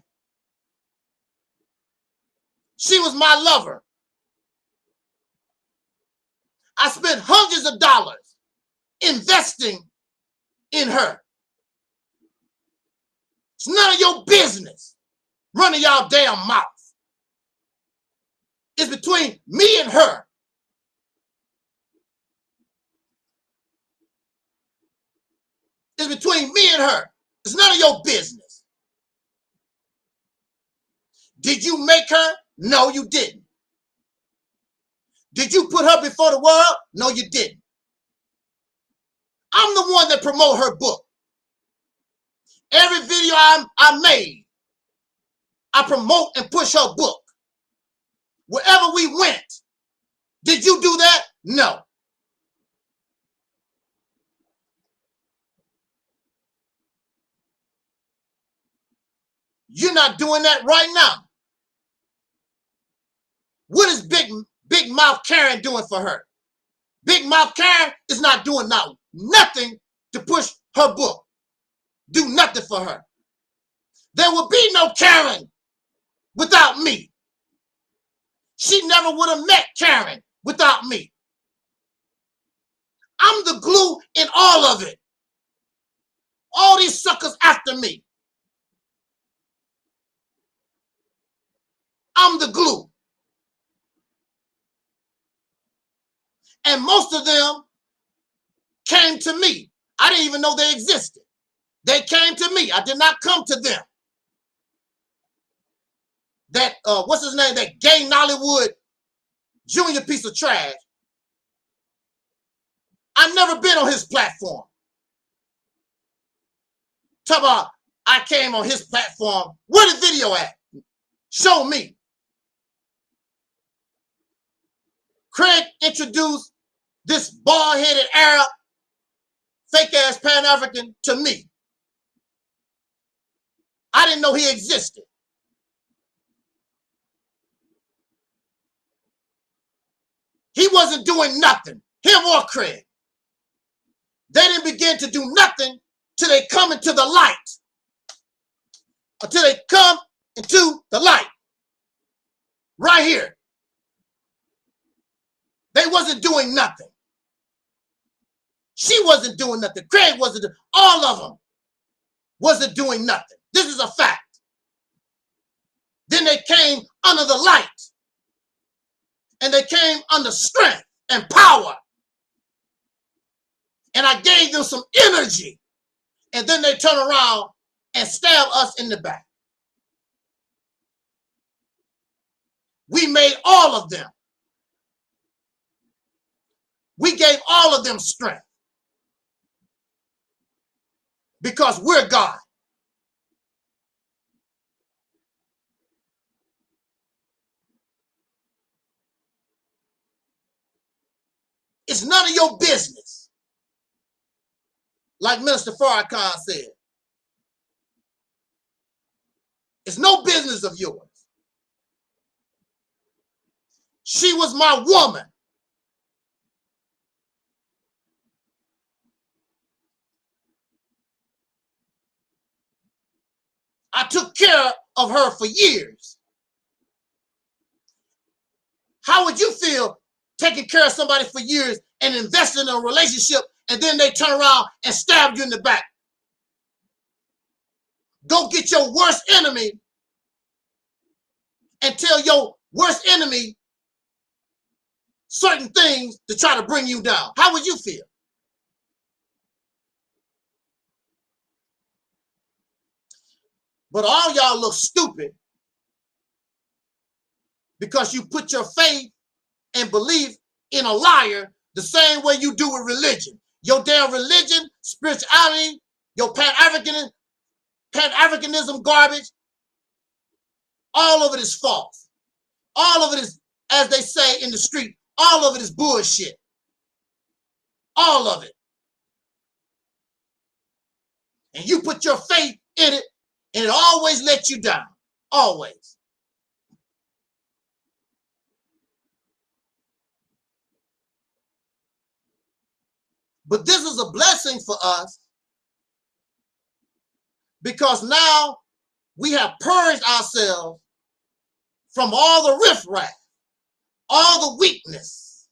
She was my lover. I spent hundreds of dollars investing in her. It's none of your business running y'all damn mouth. It's between me and her. It's between me and her. It's none of your business. Did you make her? No, you didn't. Did you put her before the world? No, you didn't. I'm the one that promote her book. Every video I made, I promote and push her book. Wherever we went, did you do that? No. You're not doing that right now. What is Big Mouth Karen doing for her? Big Mouth Karen is not doing nothing to push her book. Do nothing for her. There will be no Karen without me. She never would have met Karen without me. I'm the glue in all of it. All these suckers after me. I'm the glue. And most of them came to me. I didn't even know they existed. They came to me. I did not come to them. That, what's his name? That gay Nollywood Junior piece of trash. I've never been on his platform. Talk about I came on his platform. Where the video at? Show me. Craig introduced this bald-headed Arab, fake-ass Pan-African to me. I didn't know he existed. He wasn't doing nothing, him or Craig. They didn't begin to do nothing till they come into the light. Until they come into the light. Right here. They wasn't doing nothing. She wasn't doing nothing. Craig wasn't doing, all of them wasn't doing nothing. This is a fact. Then they came under the light. And they came under strength and power. And I gave them some energy. And then they turn around and stab us in the back. We made all of them. We gave all of them strength. Because we're God. It's none of your business. like Minister Farrakhan said. It's no business of yours. She was my woman. I took care of her for years. How would you feel taking care of somebody for years and investing in a relationship, and then they turn around and stab you in the back? Go get your worst enemy and tell your worst enemy certain things to try to bring you down. How would you feel? But all y'all look stupid because you put your faith and belief in a liar the same way you do with religion. Your damn religion, spirituality, your Pan-Africanism garbage, all of it is false. All of it is, as they say in the street, all of it is bullshit. All of it. And you put your faith in it, and it always lets you down. Always. But this is a blessing for us because now we have purged ourselves from all the riffraff, all the weakness,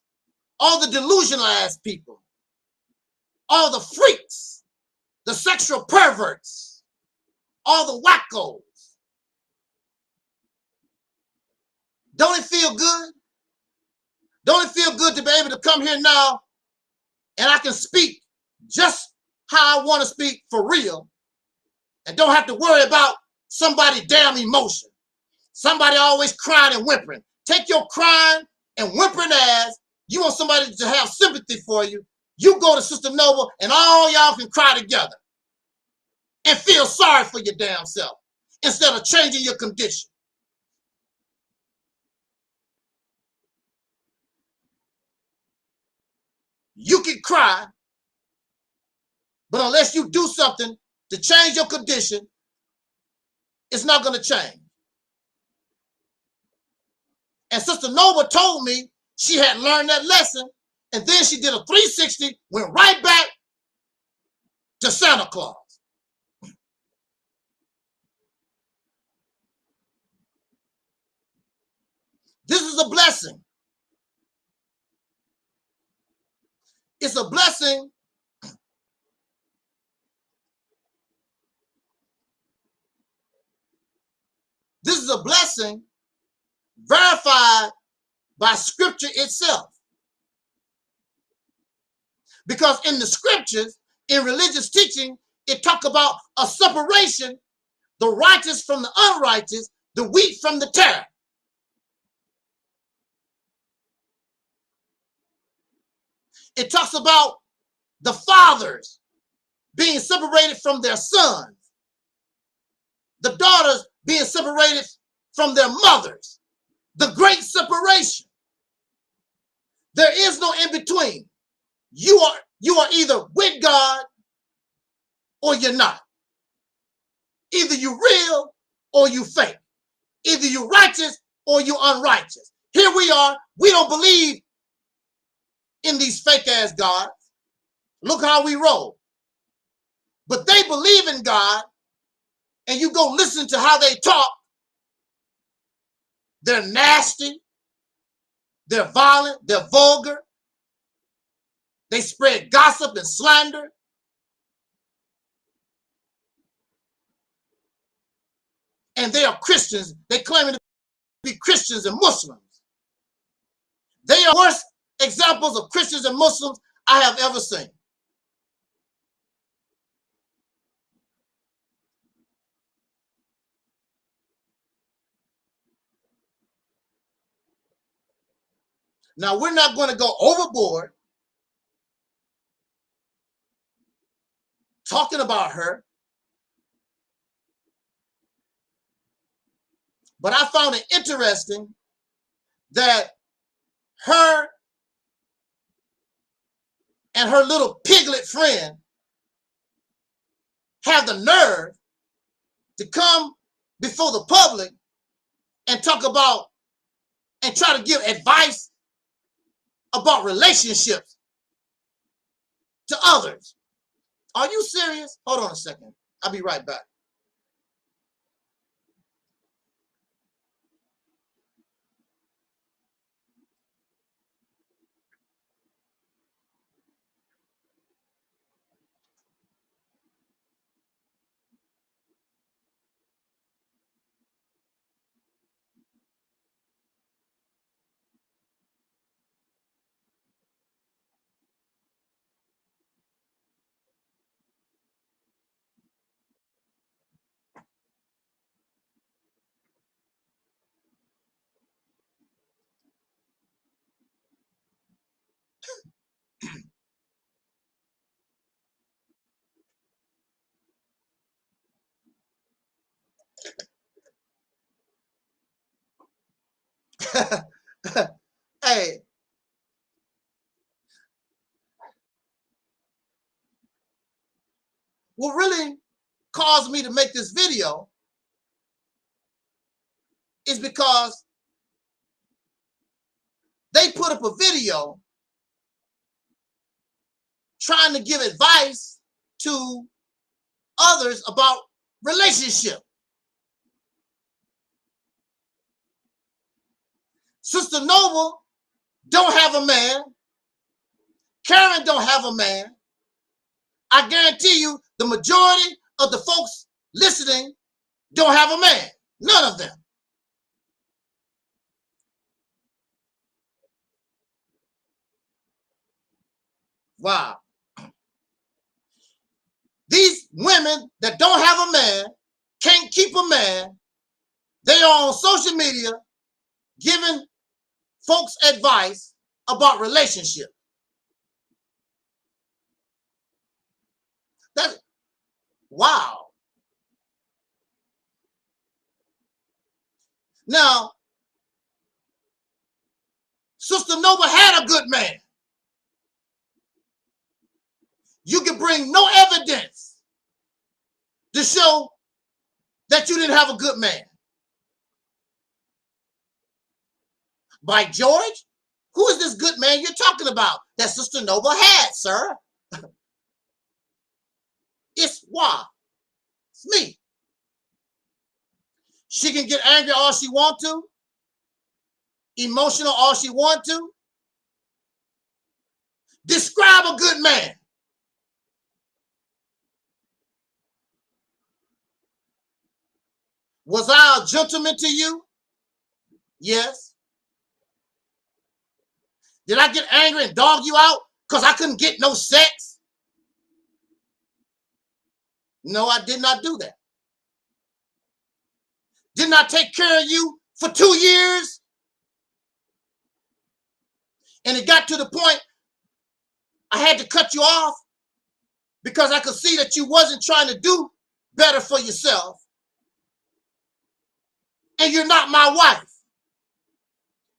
all the delusional ass people, all the freaks, the sexual perverts, all the wackos. Don't it feel good? Don't it feel good to be able to come here now and I can speak just how I want to speak for real and don't have to worry about somebody's damn emotion. Somebody always crying and whimpering. Take your crying and whimpering ass. You want somebody to have sympathy for you. You go to Sister Noble and all y'all can cry together and feel sorry for your damn self instead of changing your condition. You can cry, but unless you do something to change your condition, it's not going to change. And Sister Nova told me she had learned that lesson, and then she did a 360, went right back to Santa Claus. This is a blessing. It's a blessing This is a blessing verified by scripture itself. Because in the scriptures, in religious teaching, it talks about a separation, the righteous from the unrighteous, the wheat from the tare. It talks about the fathers being separated from their sons, the daughters being separated from their mothers, the great separation. There is no in between. You are either with God or you're not. Either you real or you fake. Either you righteous or you unrighteous. Here we are. We don't believe in these fake ass gods. Look how we roll. But they believe in God, and you go listen to how they talk. They're nasty. They're violent. They're vulgar. They spread gossip and slander. And they are Christians. They claim to be Christians and Muslims. They are worst examples of Christians and Muslims I have ever seen. Now, we're not going to go overboard talking about her, but I found it interesting that her and her little piglet friend have the nerve to come before the public and talk about and try to give advice about relationships to others? Are you serious? Hold on a second. I'll be right back. Hey, what really caused me to make this video is because they put up a video trying to give advice to others about relationship. Sister Noble don't have a man. Karen don't have a man. I guarantee you the majority of the folks listening don't have a man. None of them. Wow. These women that don't have a man, can't keep a man, they are on social media giving folks advice about relationships. That's wow. Now, Sister Noble had a good man. You can bring no evidence to show that you didn't have a good man. By George, who is this good man you're talking about that Sister Noble had, sir? It's why. It's me. She can get angry all she want to, emotional all she want to. Describe a good man. Was I a gentleman to you? Yes. Did I get angry and dog you out because I couldn't get no sex? No, I did not do that. Didn't I take care of you for 2 years? And it got to the point I had to cut you off because I could see that you wasn't trying to do better for yourself. And you're not my wife.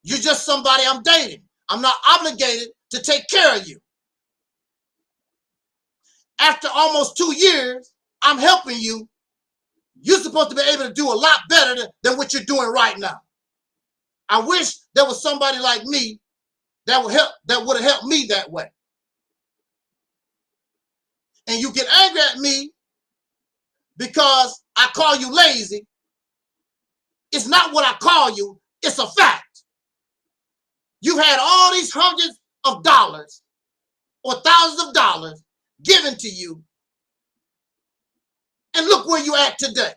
You're just somebody I'm dating. I'm not obligated to take care of you. After almost 2 years, I'm helping you. You're supposed to be able to do a lot better than what you're doing right now. I wish there was somebody like me that would have helped me that way. And you get angry at me because I call you lazy. It's not what I call you, it's a fact. You've had all these hundreds of dollars or thousands of dollars given to you. And look where you're at today.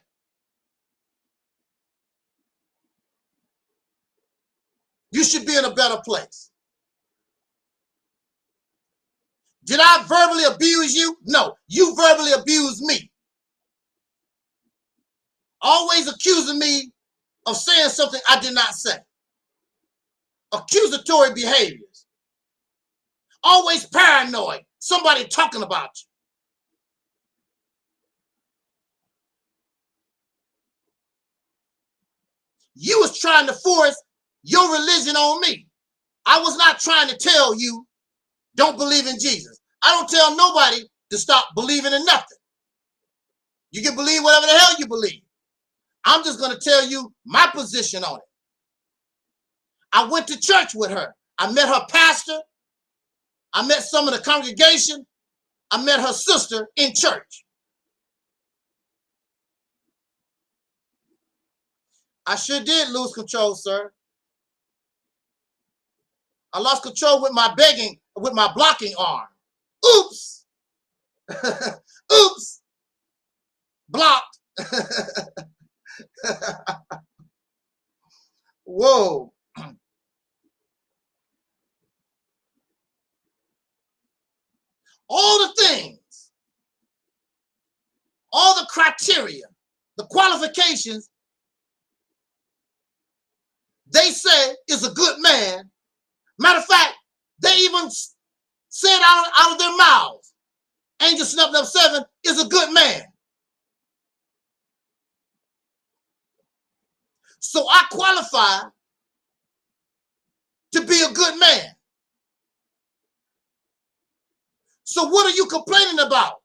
You should be in a better place. Did I verbally abuse you? No, you verbally abused me. Always accusing me of saying something I did not say. Accusatory behaviors. Always paranoid. Somebody talking about you. You was trying to force your religion on me. I was not trying to tell you don't believe in Jesus. I don't tell nobody to stop believing in nothing. You can believe whatever the hell you believe. I'm just going to tell you my position on it. I went to church with her. I met her pastor. I met some of the congregation. I met her sister in church. I sure did lose control, sir. I lost control with my blocking arm. Oops. Oops. Blocked. Whoa. All the things, all the criteria, the qualifications they say is a good man. Matter of fact, they even said out of their mouths, Angel Snuffed 7 is a good man. So I qualify to be a good man. So what are you complaining about?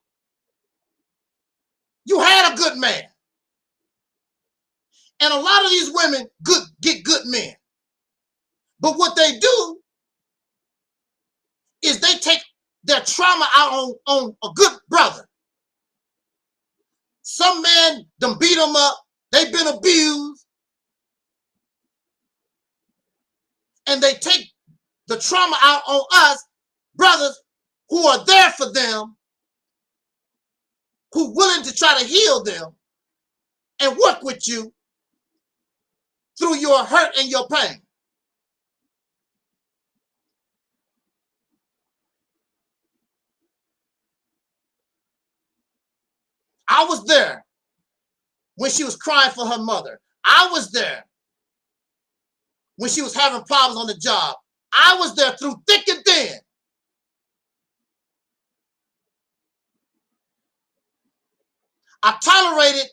You had a good man. And a lot of these women get good men. But what they do is they take their trauma out on a good brother. Some men done beat them up. They've been abused. And they take the trauma out on us, brothers, who are there for them, who are willing to try to heal them and work with you through your hurt and your pain. I was there when she was crying for her mother. I was there when she was having problems on the job. I was there through thick and thin. I tolerated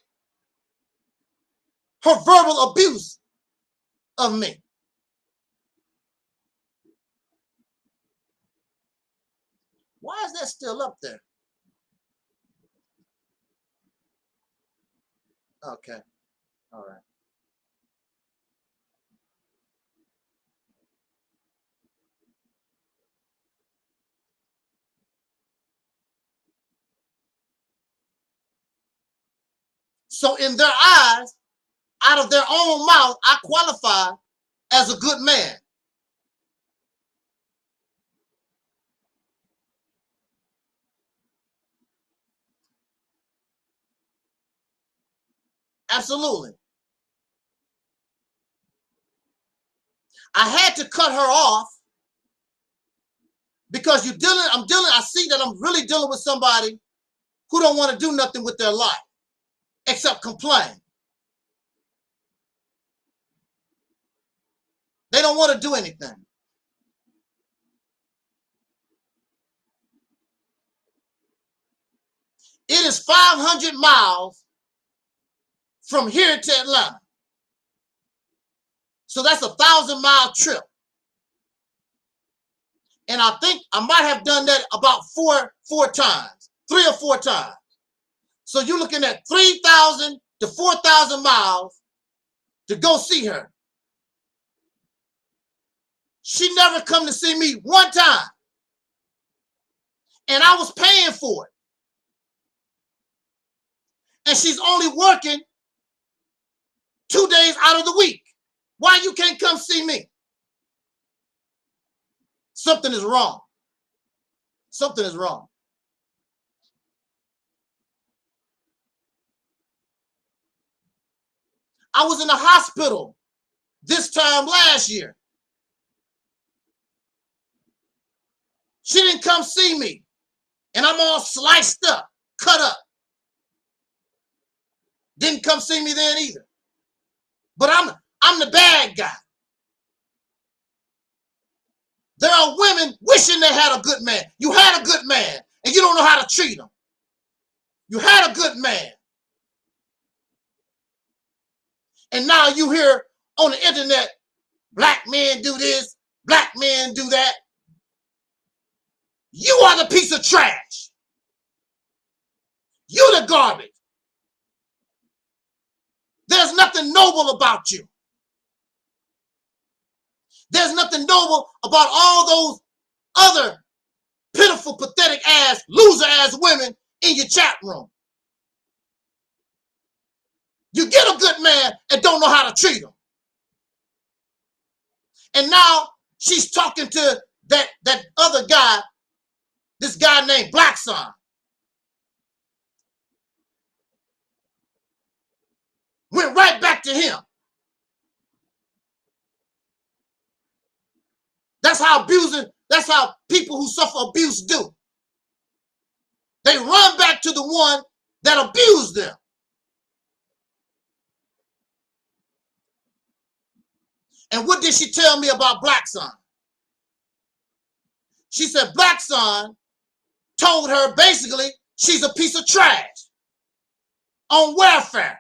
her verbal abuse of me. Why is that still up there? Okay. All right. So in their eyes, out of their own mouth, I qualify as a good man. Absolutely. I had to cut her off because I see that I'm really dealing with somebody who don't want to do nothing with their life except complain. They don't want to do anything. It is 500 miles from here to Atlanta. So that's a 1,000-mile trip. And I think I might have done that about four times, 3 or 4 times. So you're looking at 3,000 to 4,000 miles to go see her. She never come to see me one time. And I was paying for it. And she's only working 2 days out of the week. Why you can't come see me? Something is wrong. Something is wrong. I was in the hospital this time last year. She didn't come see me. And I'm all sliced up, cut up. Didn't come see me then either. But I'm the bad guy. There are women wishing they had a good man. You had a good man, and you don't know how to treat him. You had a good man. And now you hear on the internet, black men do this, black men do that. You are the piece of trash. You the garbage. There's nothing noble about you. There's nothing noble about all those other pitiful, pathetic ass, loser ass women in your chat room. You get a good man and don't know how to treat him. And now she's talking to that other guy, this guy named Black Son. Went right back to him. That's how people who suffer abuse do. They run back to the one that abused them. And what did she tell me about Black Son? She said Black Son told her basically she's a piece of trash on welfare.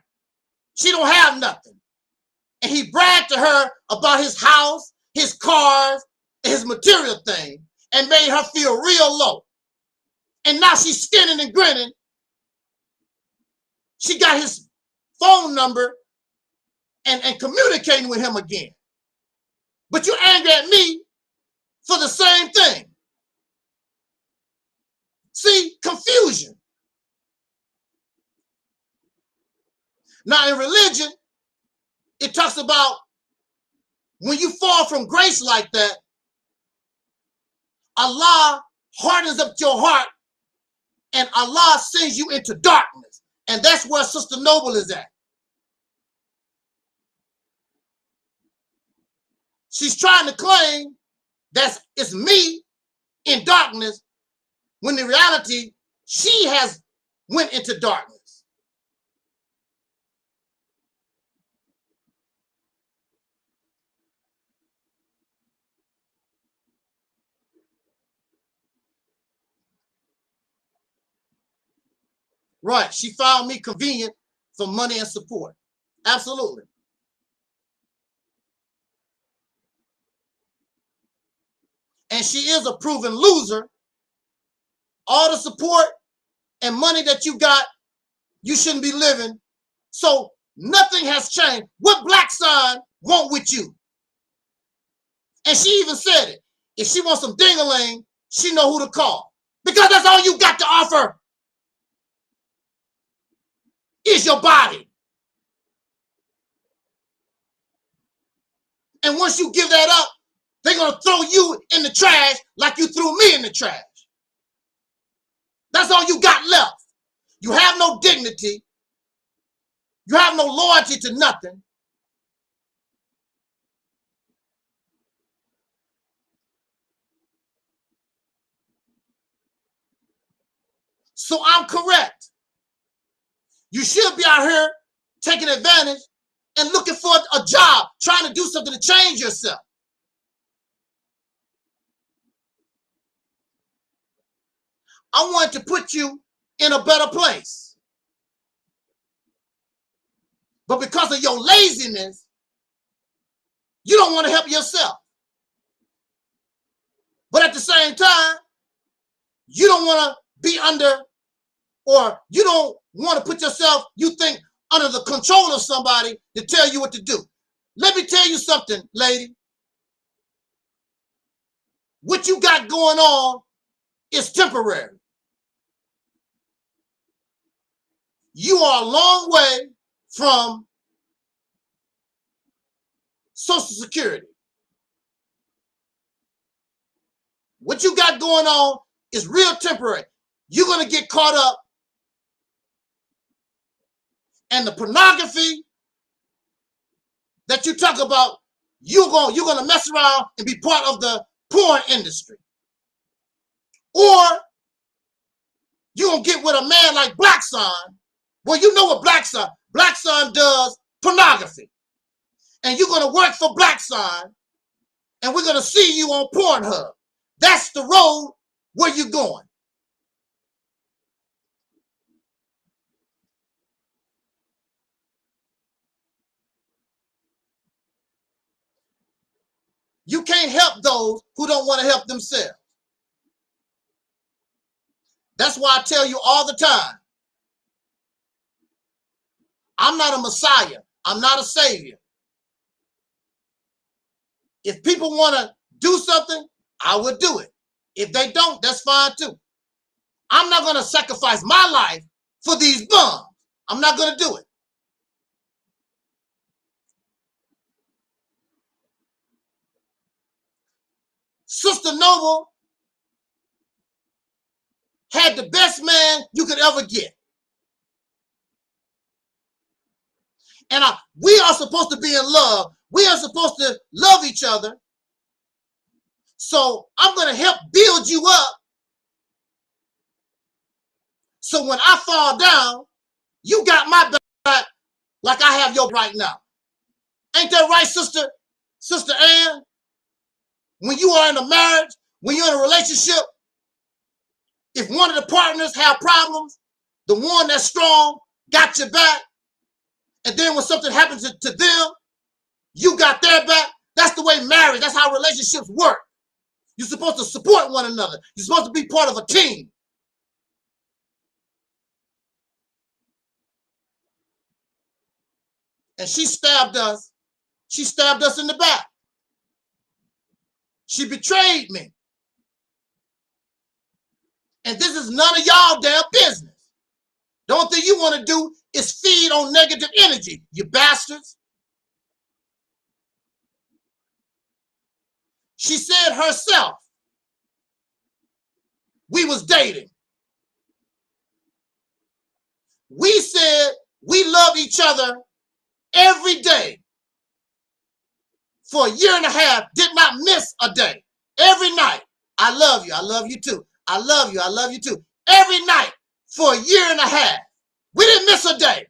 She don't have nothing. And he bragged to her about his house, his cars, his material thing, and made her feel real low. And now she's skinning and grinning. She got his phone number and communicating with him again. But you're angry at me for the same thing. See, confusion. Now in religion, it talks about when you fall from grace like that, Allah hardens up your heart and Allah sends you into darkness. And that's where Sister Noble is at. She's trying to claim that it's me in darkness when in reality, she has went into darkness. Right, she found me convenient for money and support. Absolutely. And she is a proven loser. All the support and money that you got, you shouldn't be living. So nothing has changed. What Black Son want with you? And she even said it. If she wants some ding-a-ling, she know who to call. Because that's all you got to offer is your body. And once you give that up, they're going to throw you in the trash like you threw me in the trash. That's all you got left. You have no dignity. You have no loyalty to nothing. So I'm correct. You should be out here taking advantage and looking for a job, trying to do something to change yourself. I want to put you in a better place. But because of your laziness, you don't want to help yourself. But at the same time, you don't want to be under, or you don't want to put yourself, you think, under the control of somebody to tell you what to do. Let me tell you something, lady. What you got going on is temporary. You are a long way from Social Security. What you got going on is real temporary. You're going to get caught up in the pornography that you talk about. You're going to mess around and be part of the porn industry. Or you're going to get with a man like Black Son. Well, you know what Black Son does pornography. And you're going to work for Black Son, and we're going to see you on Pornhub. That's the road where you're going. You can't help those who don't want to help themselves. That's why I tell you all the time, I'm not a Messiah. I'm not a savior. If people want to do something, I would do it. If they don't, that's fine too. I'm not going to sacrifice my life for these bums. I'm not going to do it. Sister Noble had the best man you could ever get. And we are supposed to be in love. We are supposed to love each other. So I'm going to help build you up. So when I fall down, you got my back like I have your right now. Ain't that right, Sister Ann? When you are in a marriage, when you're in a relationship, if one of the partners have problems, the one that's strong got your back. And then when something happens to them, you got their back. That's the way marriage, that's how relationships work. You're supposed to support one another. You're supposed to be part of a team. And she stabbed us. She stabbed us in the back. She betrayed me. And this is none of y'all damn business. The only thing you want to do is feed on negative energy, you bastards. She said herself, we was dating. We said we love each other every day. For a year and a half, did not miss a day. Every night, I love you too. I love you too. Every night for a year and a half. We didn't miss a day.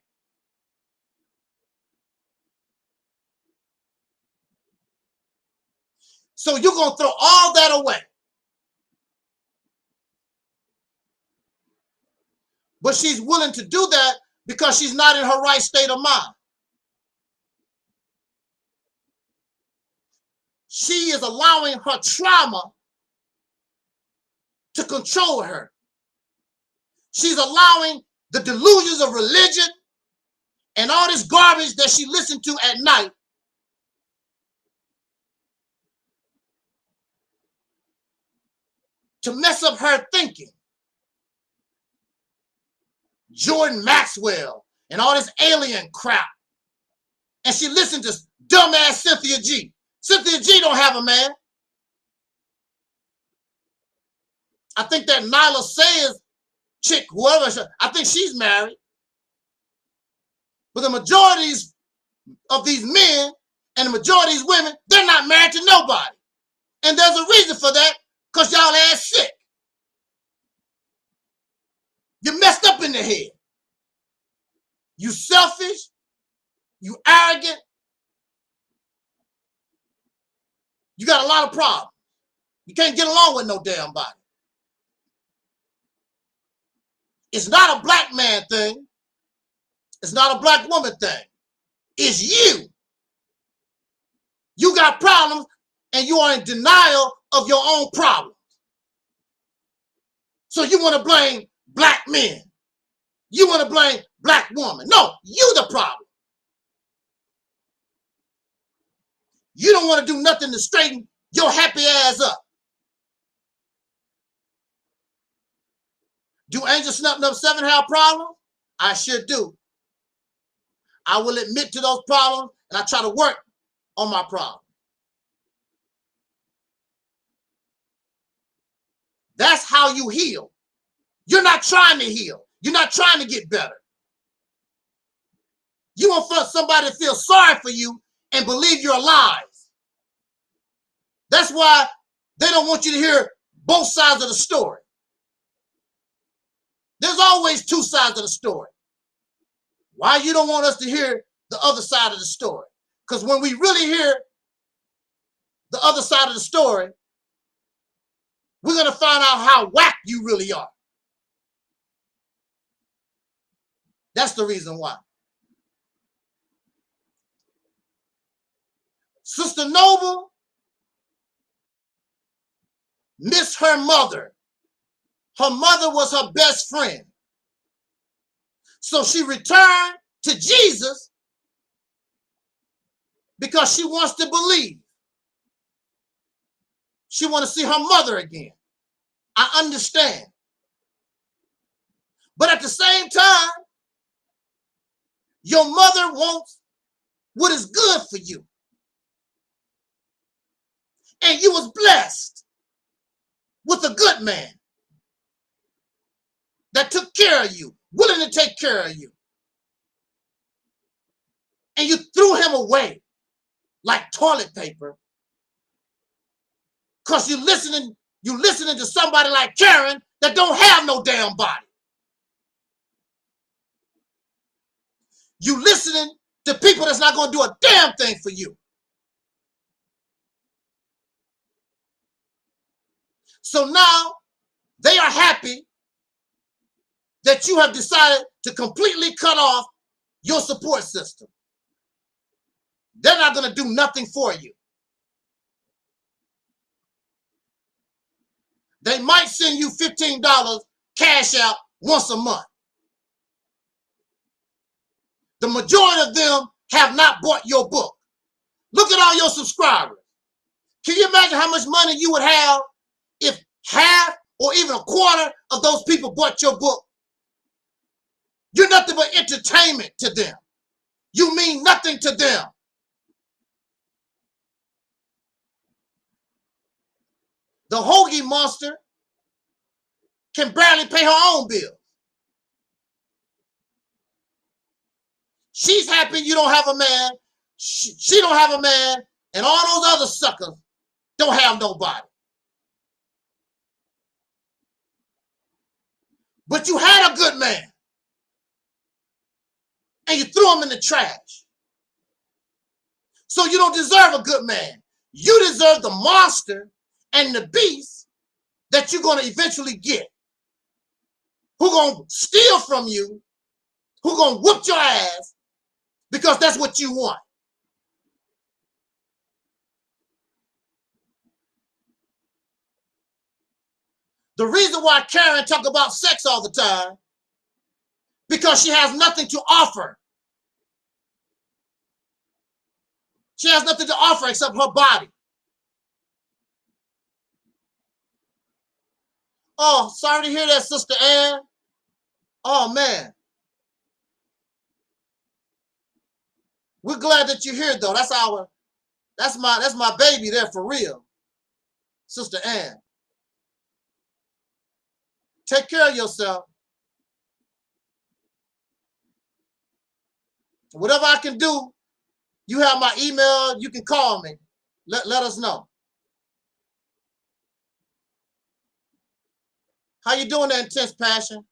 So you're going to throw all that away. But she's willing to do that because she's not in her right state of mind. She is allowing her trauma to control her. She's allowing the delusions of religion and all this garbage that she listened to at night to mess up her thinking. Jordan Maxwell and all this alien crap. And she listened to dumbass Cynthia G. Cynthia G don't have a man. I think that Nyla Sayers chick, whoever, I think she's married. But the majority of these men and the majority of these women, they're not married to nobody. And there's a reason for that, because y'all ass sick. You're messed up in the head. You selfish, you arrogant. You got a lot of problems. You can't get along with no damn body. It's not a black man thing. It's not a black woman thing. It's you. You got problems and you are in denial of your own problems. So you want to blame black men. You want to blame black women. No, you the problem. You don't want to do nothing to straighten your happy ass up. Do Angel Snuffing Up 7 have problems? I sure do. I will admit to those problems and I try to work on my problem. That's how you heal. You're not trying to heal. You're not trying to get better. You want somebody to feel sorry for you and believe your lies. That's why they don't want you to hear both sides of the story. There's always two sides of the story. Why you don't want us to hear the other side of the story? Because when we really hear the other side of the story, we're going to find out how whack you really are. That's the reason why. Sister Noble missed her mother. Her mother was her best friend. So she returned to Jesus because she wants to believe. She wants to see her mother again. I understand. But at the same time, your mother wants what is good for you. And you was blessed with a good man that took care of you, willing to take care of you. And you threw him away like toilet paper because you listening to somebody like Karen that don't have no damn body. You listening to people that's not going to do a damn thing for you. So now they are happy that you have decided to completely cut off your support system. They're not going to do nothing for you. They might send you $15 cash out once a month. The majority of them have not bought your book. Look at all your subscribers. Can you imagine how much money you would have if half or even a quarter of those people bought your book? You're nothing but entertainment to them. You mean nothing to them. The hoagie monster can barely pay her own bills. She's happy you don't have a man. She don't have a man, and all those other suckers don't have nobody. But you had a good man, and you threw him in the trash. So you don't deserve a good man. You deserve the monster and the beast that you're going to eventually get. Who going to steal from you, who going to whoop your ass, because that's what you want. The reason why Karen talk about sex all the time, because she has nothing to offer. She has nothing to offer except her body. Oh, sorry to hear that, Sister Ann. Oh, man. We're glad that you're here, though. That's my baby there for real. Sister Ann. Take care of yourself. Whatever I can do, you have my email. You can call me. Let us know. How you doing, that intense passion?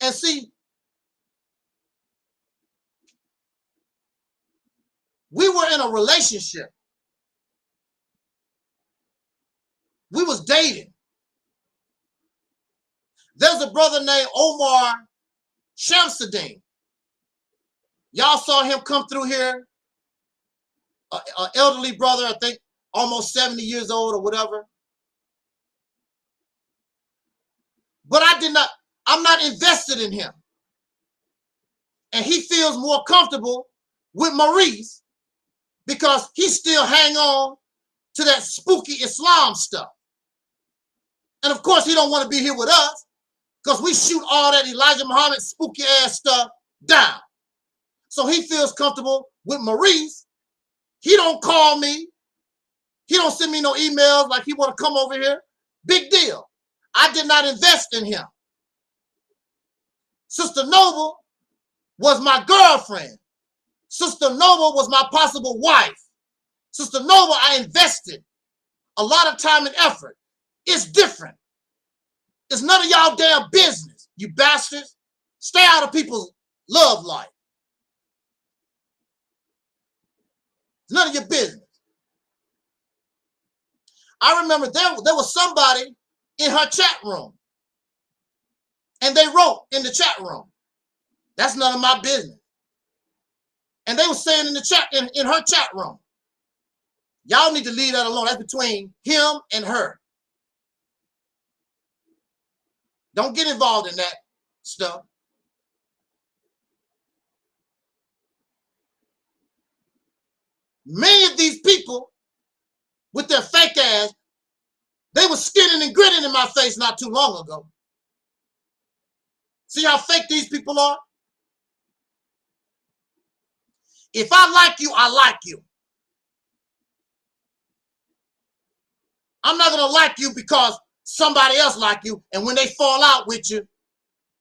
And see, we were in a relationship. We was dating. There's a brother named Omar Shamsuddin. Y'all saw him come through here. An elderly brother, I think almost 70 years old or whatever. But I'm not invested in him. And he feels more comfortable with Maurice because he still hang on to that spooky Islam stuff. And of course, he don't want to be here with us because we shoot all that Elijah Muhammad spooky ass stuff down. So he feels comfortable with Maurice. He don't call me. He don't send me no emails like he want to come over here. Big deal. I did not invest in him. Sister Noble was my girlfriend. Sister Noble was my possible wife. Sister Noble, I invested a lot of time and effort. It's different. It's none of y'all damn business, you bastards. Stay out of people's love life. It's none of your business. I remember there was somebody in her chat room. And they wrote in the chat room, that's none of my business. And they were saying in the chat, in her chat room, y'all need to leave that alone. That's between him and her. Don't get involved in that stuff. Many of these people with their fake ass, they were skinning and grinning in my face not too long ago. See how fake these people are? If I like you, I like you. I'm not going to like you because somebody else like you, and when they fall out with you,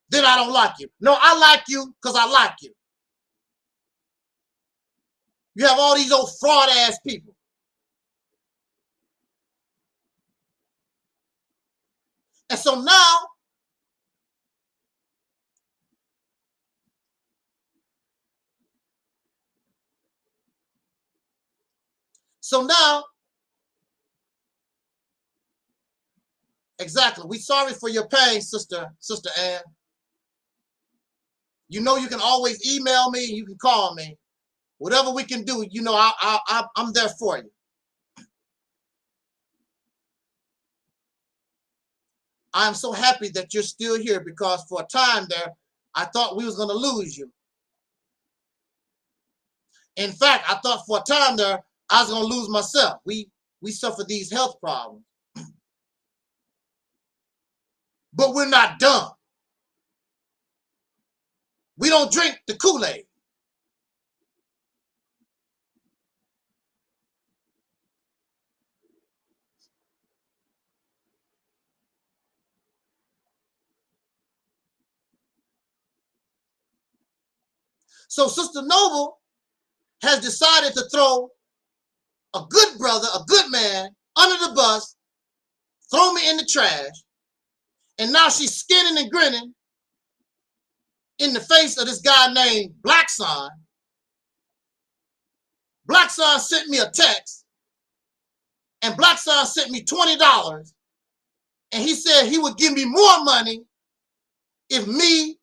then I don't like you. No, I like you because I like you. You have all these old fraud-ass people. And so now, exactly, we sorry for your pain, Sister Ann. You know you can always email me, you can call me. Whatever we can do, you know I'm there for you. I'm so happy that you're still here because for a time there, I thought we was going to lose you. In fact, I thought for a time there, I was going to lose myself. We suffer these health problems. But we're not done. We don't drink the Kool-Aid. So Sister Noble has decided to throw a good brother, a good man, under the bus, throw me in the trash, and now she's skinning and grinning in the face of this guy named Black Son. Black Son sent me a text, and Black Son sent me $20, and he said he would give me more money if me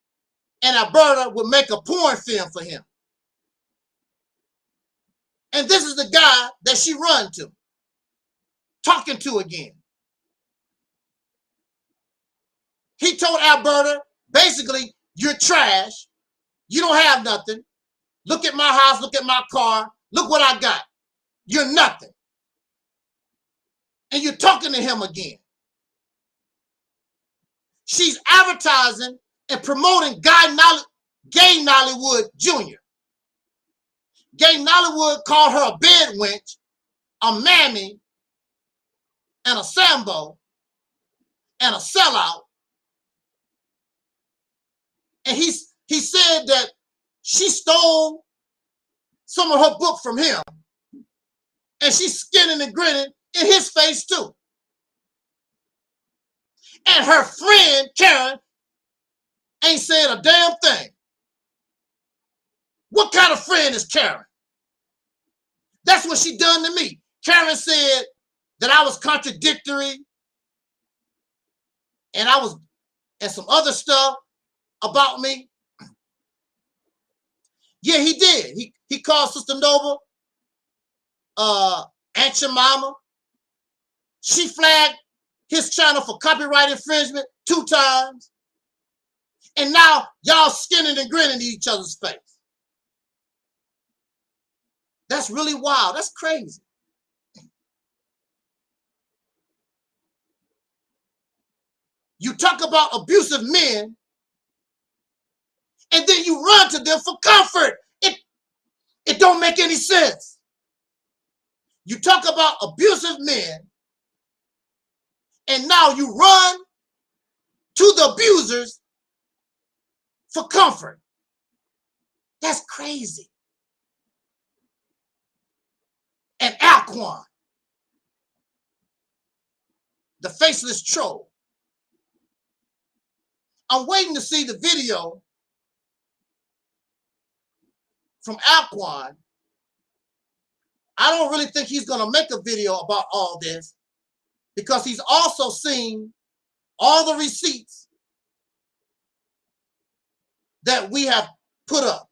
and Alberta would make a porn film for him. And this is the guy that she run to, talking to again. He told Alberta, basically, you're trash. You don't have nothing. Look at my house, look at my car. Look what I got. You're nothing. And you're talking to him again. She's advertising and promoting Gay Nollywood Jr. Gay Nollywood called her a bed wench, a mammy, and a Sambo, and a sellout. And he said that she stole some of her book from him. And she's skinning and grinning in his face too. And her friend, Karen, ain't saying a damn thing. What kind of friend is Karen? That's what she done to me. Karen said that I was contradictory and some other stuff about me. Yeah, he did. He called Sister Noble Aunt your mama. She flagged his channel for copyright infringement 2 times. And now y'all skinning and grinning in each other's face. That's really wild. That's crazy. You talk about abusive men, and then you run to them for comfort. It don't make any sense. You talk about abusive men, and now you run to the abusers for comfort. That's crazy. And Alquan, the faceless troll. I'm waiting to see the video from Alquan. I don't really think he's going to make a video about all this because he's also seen all the receipts that we have put up.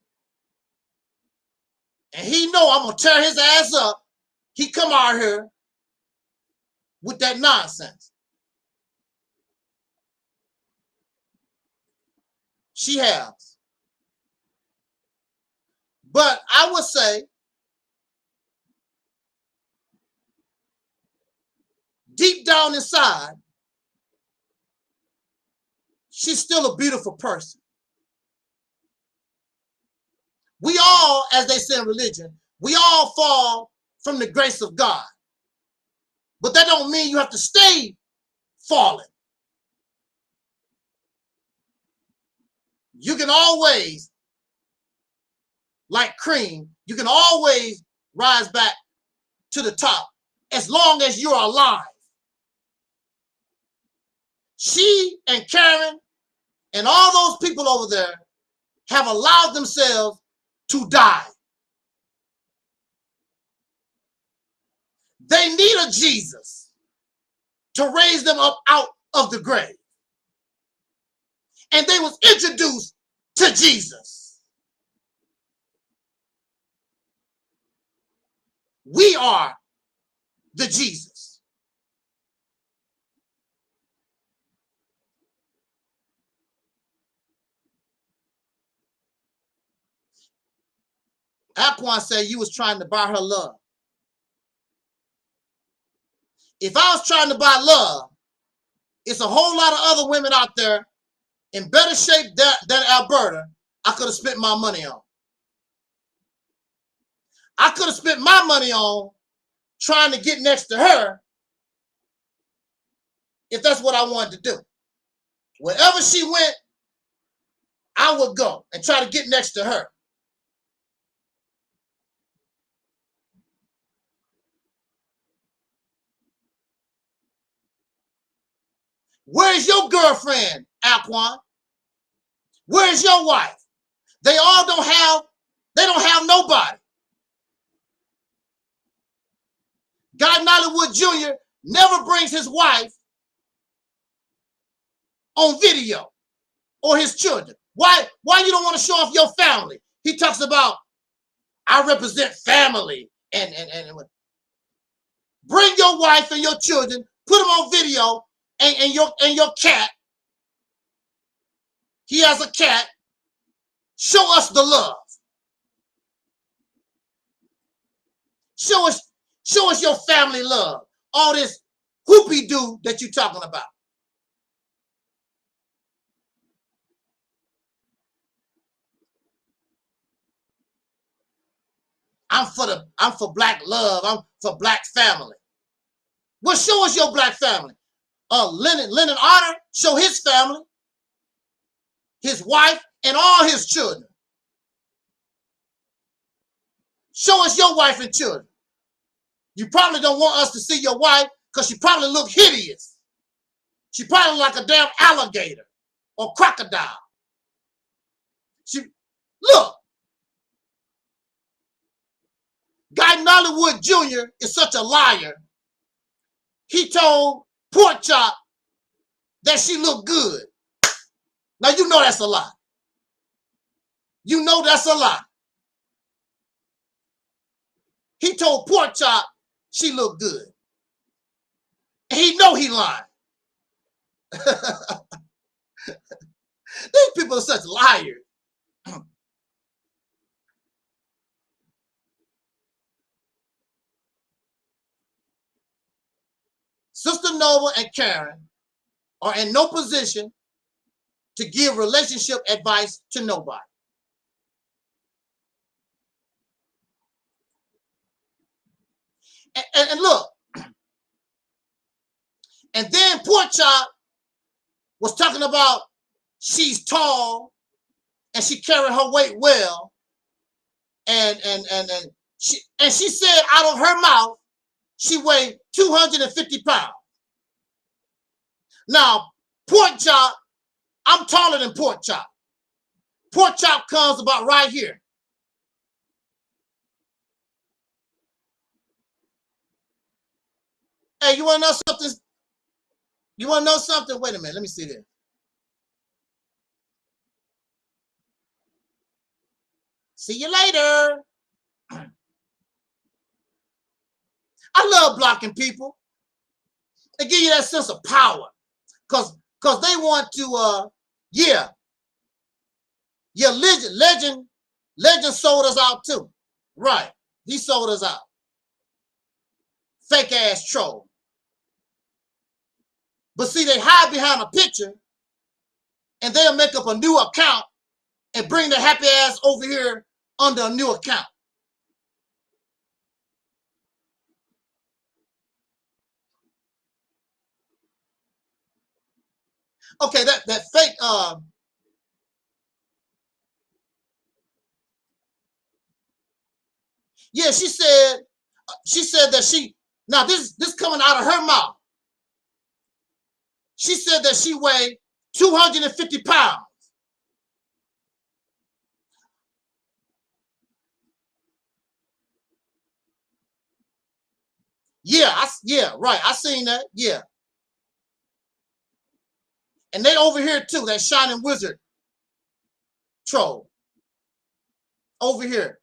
And he know I'm going to tear his ass up. He come out here with that nonsense. She has. But I would say, deep down inside, she's still a beautiful person. We all, as they say in religion, we all fall from the grace of God. But that don't mean you have to stay falling. You can always, like cream, you can always rise back to the top as long as you're alive. She and Karen and all those people over there have allowed themselves to die. They need a Jesus to raise them up out of the grave. And they was introduced to Jesus. We are the Jesus. Aquan said you was trying to buy her love. If I was trying to buy love, it's a whole lot of other women out there in better shape than Alberta I could have spent my money on. I could have spent my money on trying to get next to her if that's what I wanted to do. Wherever she went, I would go and try to get next to her. Where's your girlfriend, Aquan? Where's your wife? They all don't have nobody. Guy Nollywood Jr. never brings his wife on video or his children. Why you don't want to show off your family? He talks about, I represent family and bring your wife and your children, put them on video, and your cat. He has a cat. Show us the love. Show us your family love. All this whoopie-doo that you're talking about. I'm for black love. I'm for black family. Well, show us your black family. Lennon Otter, show his family, his wife, and all his children. Show us your wife and children. You probably don't want us to see your wife because she probably look hideous. She probably look like a damn alligator or crocodile. Look. Guy Nollywood Jr. is such a liar. He told Pork Chop that she looked good. Now you know that's a lie. You know that's a lie. He told Pork Chop she looked good. And he know he lying. These people are such liars. Sister Nova and Karen are in no position to give relationship advice to nobody. And look, and then Pork Chop was talking about she's tall and she carried her weight well, and she said out of her mouth she weighed 250 pounds. Now, Pork Chop, I'm taller than Pork Chop. Pork Chop comes about right here. Hey, you want to know something? You want to know something? Wait a minute. Let me see this. See you later. I love blocking people. They give you that sense of power. Because they want to, yeah. Yeah, Legend sold us out too. Right. He sold us out. Fake ass troll. But see, they hide behind a picture and they'll make up a new account and bring the happy ass over here under a new account. Okay, that fake yeah, she said that now this coming out of her mouth. She said that she weighed 250 pounds. Yeah, right. I seen that. Yeah. And they over here too, that shining wizard troll. Over here.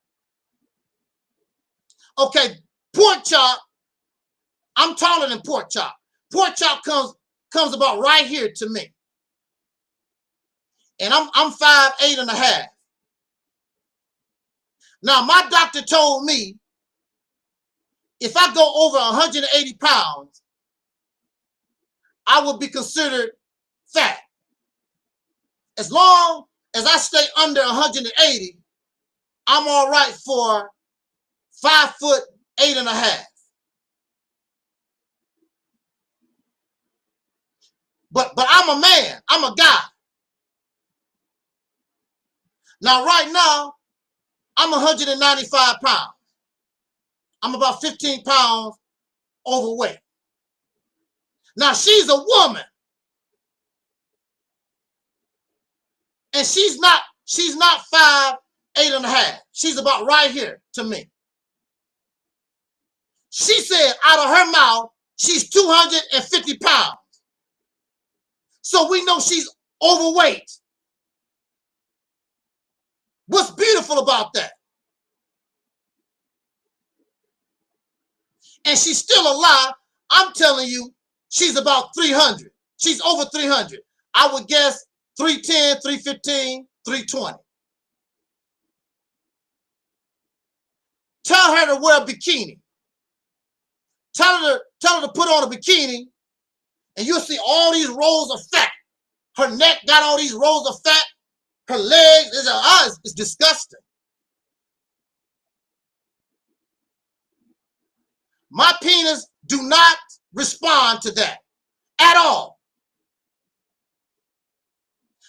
Okay, pork chop. I'm taller than pork chop. Pork chop comes about right here to me. And I'm 5'8.5". Now my doctor told me if I go over 180 pounds, I will be considered fat. As long as I stay under 180, I'm all right for 5'8.5". But I'm a man. I'm a guy. Now right now, I'm 195 pounds. I'm about 15 pounds overweight. Now she's a woman. And she's not 5'8.5". She's about right here to me. She said out of her mouth, she's 250 pounds. So we know she's overweight. What's beautiful about that? And she's still alive. I'm telling you, she's about 300. She's over 300. I would guess 310, 315, 320. Tell her to wear a bikini. Tell her to put on a bikini, and you'll see all these rolls of fat. Her neck got all these rolls of fat. Her legs, it's disgusting. My penis do not respond to that at all.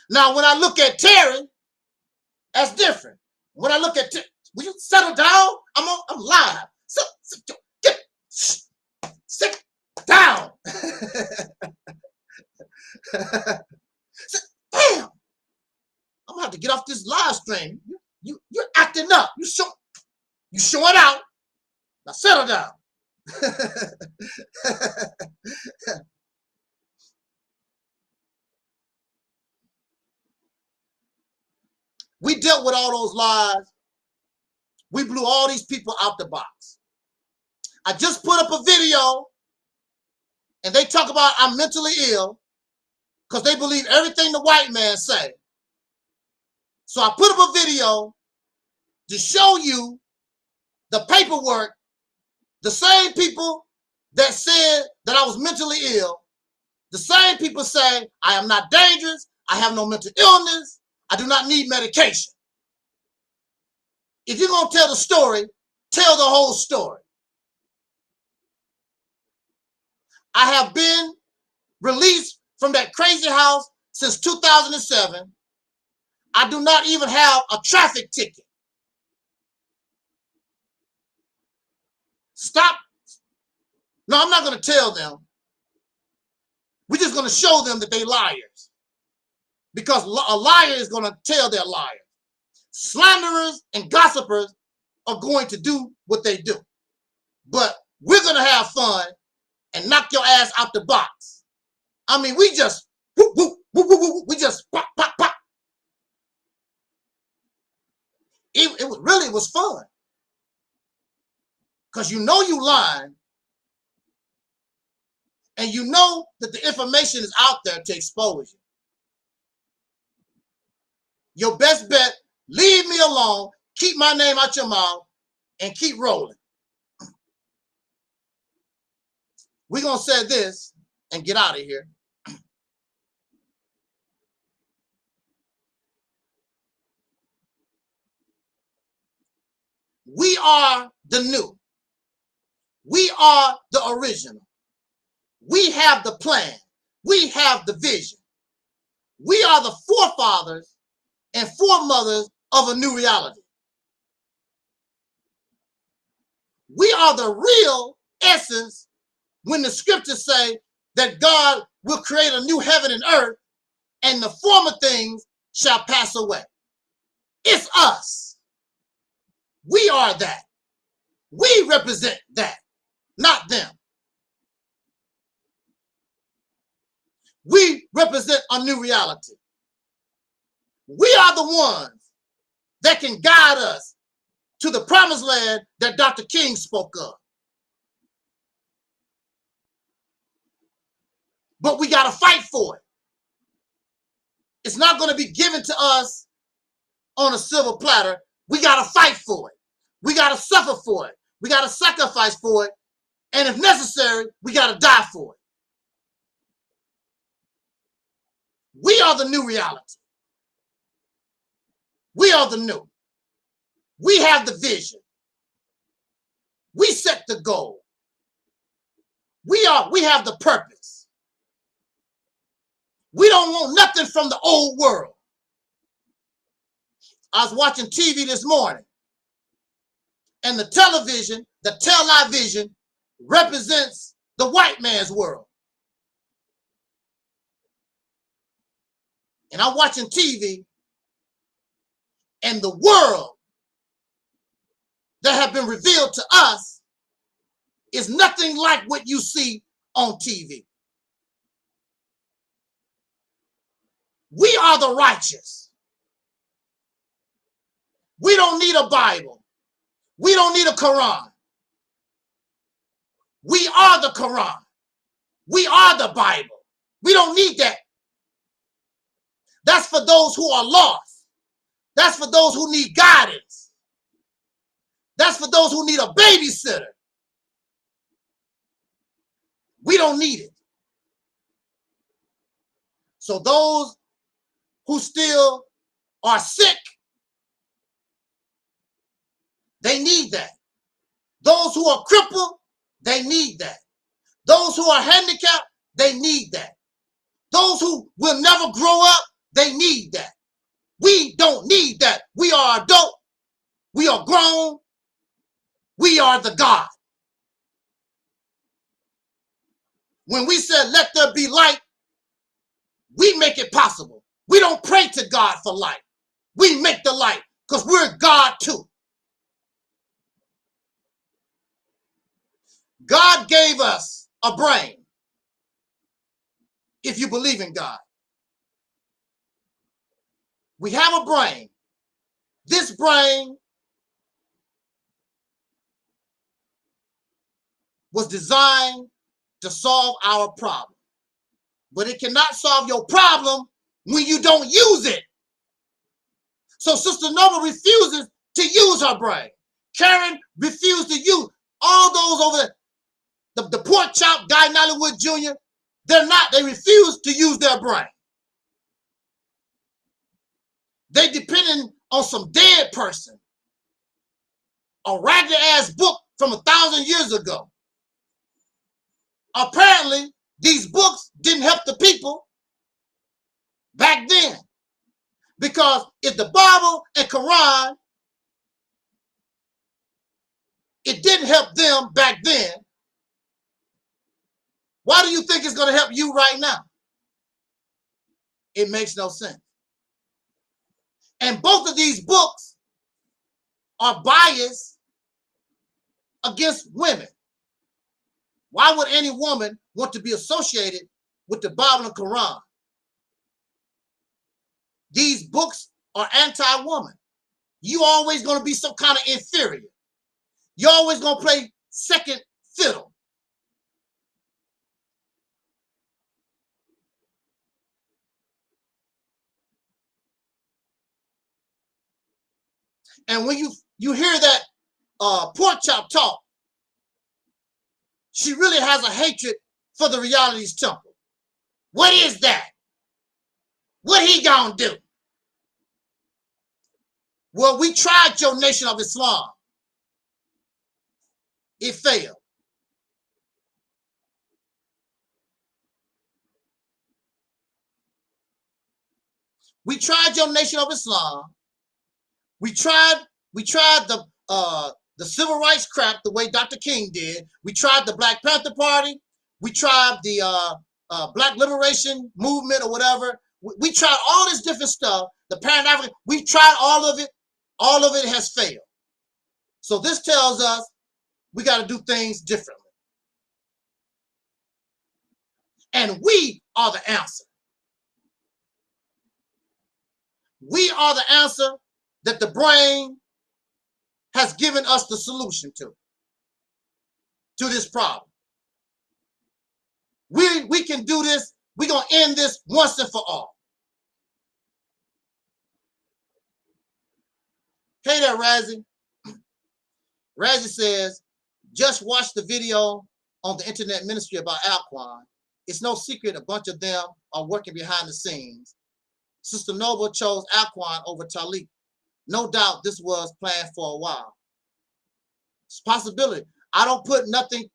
Now, when I look at Terry, that's different. When I look at Terry, will you settle down? I'm live. Sit down. Damn. I'm gonna have to get off this live stream. You're acting up. You showing out. Now settle down. We dealt with all those lies. We blew all these people out the box. I just put up a video and they talk about I'm mentally ill because they believe everything the white man say. So I put up a video to show you the paperwork, the same people that said that I was mentally ill, the same people say I am not dangerous, I have no mental illness, I do not need medication. If you're going to tell the story, tell the whole story. I have been released from that crazy house since 2007. I do not even have a traffic ticket. Stop. No, I'm not going to tell them. We're just going to show them that they're liars. Because a liar is going to tell their liar. Slanderers and gossipers are going to do what they do. But we're going to have fun and knock your ass out the box. I mean, we just, whoop, whoop, whoop, whoop, whoop, we just pop, pop, pop. It was fun. Because you know you lying. And you know that the information is out there to expose you. your best bet, leave me alone, keep my name out your mouth, and keep rolling. We're going to say this and get out of here. We are the new. We are the original. We have the plan. We have the vision. We are the forefathers and foremothers of a new reality. We are the real essence when the scriptures say that God will create a new heaven and earth and the former things shall pass away. It's us. We are that. We represent that, not them. We represent a new reality. We are the ones that can guide us to the promised land that Dr. King spoke of. But we got to fight for it. It's not going to be given to us on a silver platter. We got to fight for it. We got to suffer for it. We got to sacrifice for it. And if necessary, we got to die for it. We are the new reality. We are the new. We have the vision. We set the goal. We have the purpose. We don't want nothing from the old world. I was watching TV this morning, and the television, the television represents the white man's world. And I'm watching TV, and the world that have been revealed to us is nothing like what you see on TV. We are the righteous. We don't need a Bible. We don't need a Quran. We are the Quran. We are the Bible. We don't need that. That's for those who are lost. That's for those who need guidance. That's for those who need a babysitter. We don't need it. So those who still are sick, they need that. Those who are crippled, they need that. Those who are handicapped, they need that. Those who will never grow up, they need that. We don't need that. We are adult. We are grown. We are the God. When we said, let there be light, we make it possible. We don't pray to God for light. We make the light because we're God too. God gave us a brain, if you believe in God. We have a brain. This brain was designed to solve our problem. But it cannot solve your problem when you don't use it. So Sister Nova refuses to use her brain. Karen refused to use all those over there. The pork chop guy, Nollywood Jr., they refuse to use their brain. They depending on some dead person, a ragged ass book from 1,000 years ago. Apparently, these books didn't help the people back then. Because if the Bible and Quran, it didn't help them back then, why do you think it's going to help you right now? It makes no sense. And both of these books are biased against women. Why would any woman want to be associated with the Bible and Quran? These books are anti-woman. You always going to be some kind of inferior. You're always going to play second fiddle. And when you hear that pork chop talk, she really has a hatred for the Reality's temple. What is that? What he gonna do? Well, we tried your Nation of Islam. It failed. We tried your Nation of Islam. We tried the civil rights crap the way Dr. King did. We tried the Black Panther Party. We tried the Black Liberation Movement or whatever. We tried all this different stuff. The Pan-African, we've tried all of it. All of it has failed. So this tells us we got to do things differently. And we are the answer. We are the answer that the brain has given us the solution to this problem. We can do this. We're going to end this once and for all. Hey there, Razzie. Razzie says, just watch the video on the internet ministry about Alquan. It's no secret a bunch of them are working behind the scenes. Sister Noble chose Alquan over Taalik. No doubt this was planned for a while. It's a possibility. I don't put nothing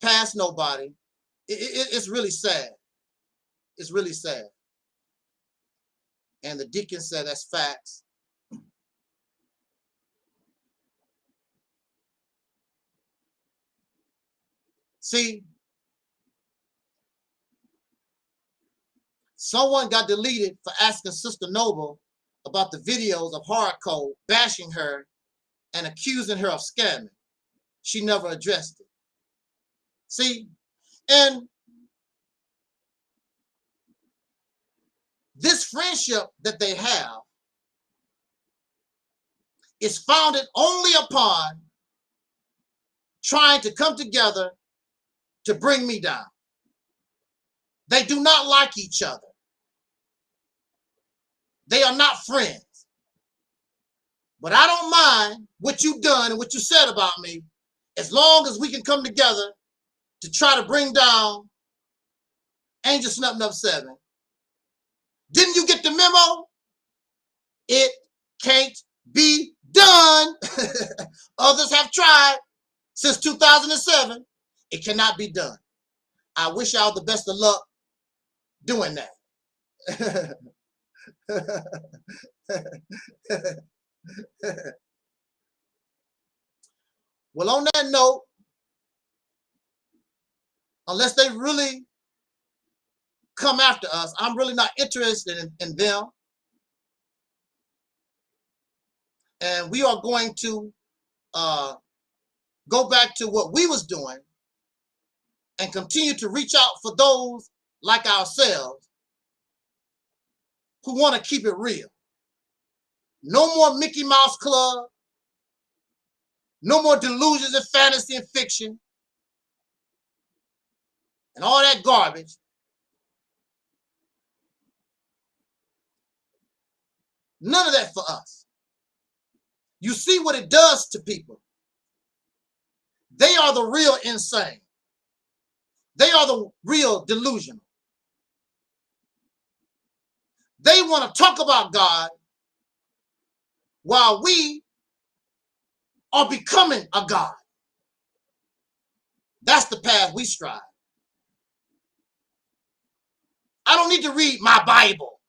past nobody. It's really sad. It's really sad. And the deacon said that's facts. See, someone got deleted for asking Sister Noble about the videos of Hardcore bashing her and accusing her of scamming. She never addressed it. See, and this friendship that they have is founded only upon trying to come together to bring me down. They do not like each other. They are not friends. But I don't mind what you've done and what you said about me, as long as we can come together to try to bring down Angel Snub 7. Didn't you get the memo? It can't be done. Others have tried since 2007. It cannot be done. I wish y'all the best of luck doing that. Well, on that note, unless they really come after us, I'm really not interested in them. And we are going to go back to what we was doing and continue to reach out for those like ourselves who want to keep it real. No more Mickey Mouse Club. No more delusions and fantasy and fiction and all that garbage. None of that for us. You see what it does to people. They are the real insane. They are the real delusional. They want to talk about God while we are becoming a God. That's the path we strive. I don't need to read my Bible.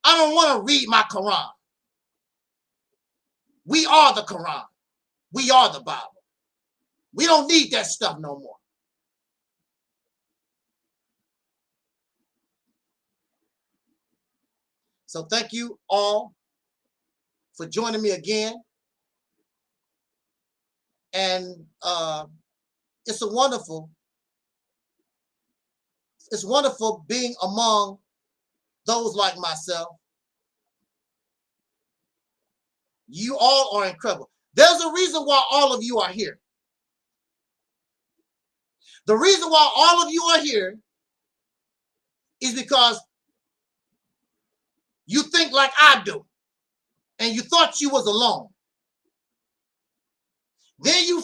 I don't want to read my Quran. We are the Quran. We are the Bible. We don't need that stuff no more. So thank you all for joining me again. And it's wonderful being among those like myself. You all are incredible. There's a reason why all of you are here. The reason why all of you are here is because you think like I do. and you thought you was alone. Then you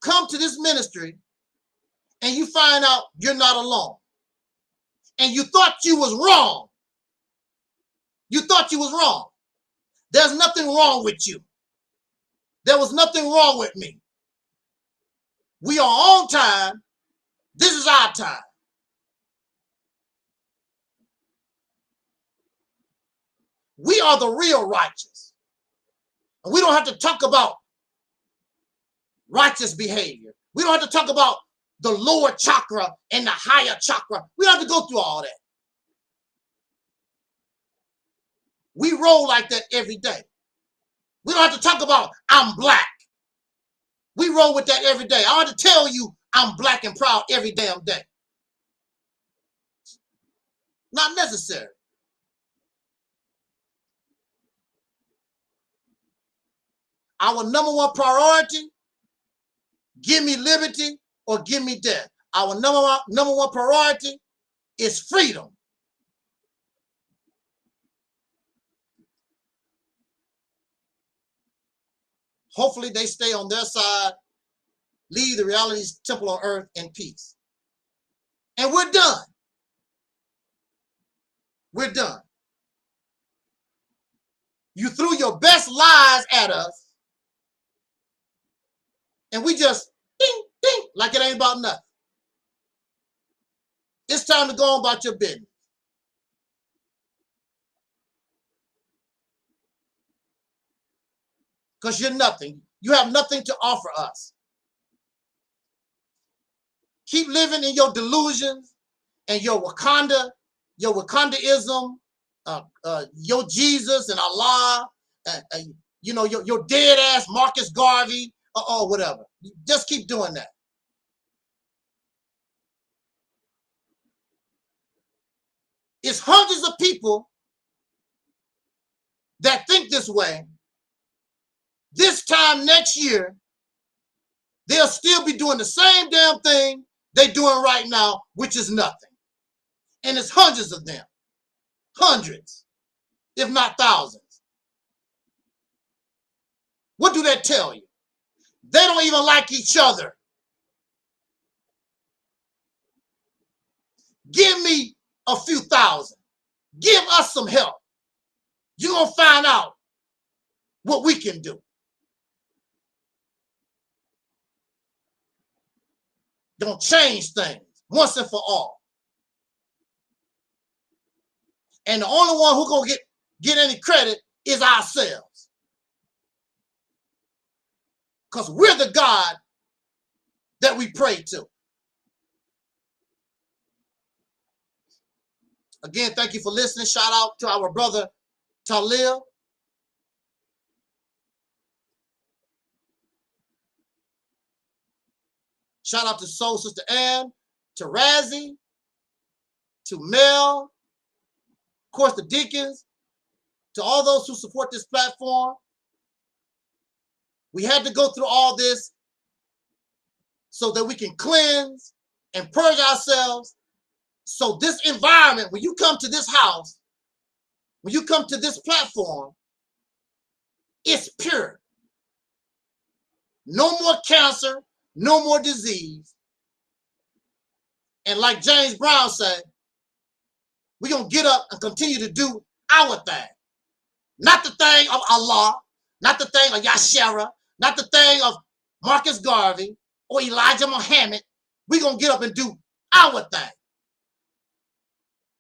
come to this ministry and you find out you're not alone. And you thought you was wrong. You thought you was wrong. There's nothing wrong with you. There was nothing wrong with me. We are on time. This is our time. We are the real righteous. And we don't have to talk about righteous behavior. We don't have to talk about the lower chakra and the higher chakra. We don't have to go through all that. We roll like that every day. We don't have to talk about I'm black. We roll with that every day. I don't have to tell you I'm black and proud every damn day. Not necessary. Our number one priority, give me liberty or give me death. Our number one priority is freedom. Hopefully they stay on their side, leave the reality's temple on earth in peace. And we're done. We're done. You threw your best lies at us, and we just ding, ding, like it ain't about nothing. It's time to go on about your business. Because you're nothing. You have nothing to offer us. Keep living in your delusions and your Wakandaism, your Jesus and Allah, you know, your dead ass Marcus Garvey, or whatever. Just keep doing that. It's hundreds of people that think this way. This time next year, they'll still be doing the same damn thing they're doing right now, which is nothing. And it's hundreds of them. Hundreds, if not thousands. What do that tell you? They don't even like each other. Give me a few thousand. Give us some help. You're going to find out what we can do. Don't change things once and for all. And the only one who's going to get any credit is ourselves. Because we're the God that we pray to. Again, thank you for listening. Shout out to our brother Taalik. Shout out to Soul Sister Ann, to Razzie, to Mel, of course the deacons, to all those who support this platform. We had to go through all this so that we can cleanse and purge ourselves. So this environment, when you come to this house, when you come to this platform, it's pure. No more cancer, no more disease. And like James Brown said, we're going to get up and continue to do our thing. Not the thing of Allah, not the thing of Yashara, not the thing of Marcus Garvey or Elijah Muhammad. We're going to get up and do our thing.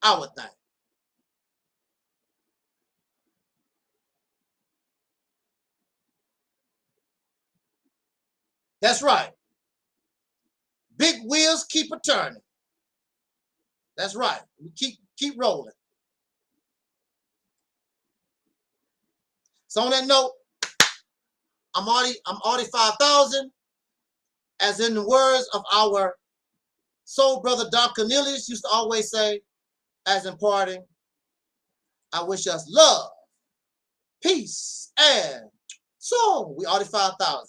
Our thing. That's right. Big wheels keep a turning. That's right. We keep rolling. So on that note, I'm already 5,000. As in the words of our soul brother Don Cornelius used to always say, as in parting, I wish us love, peace, and soul. We already 5,000.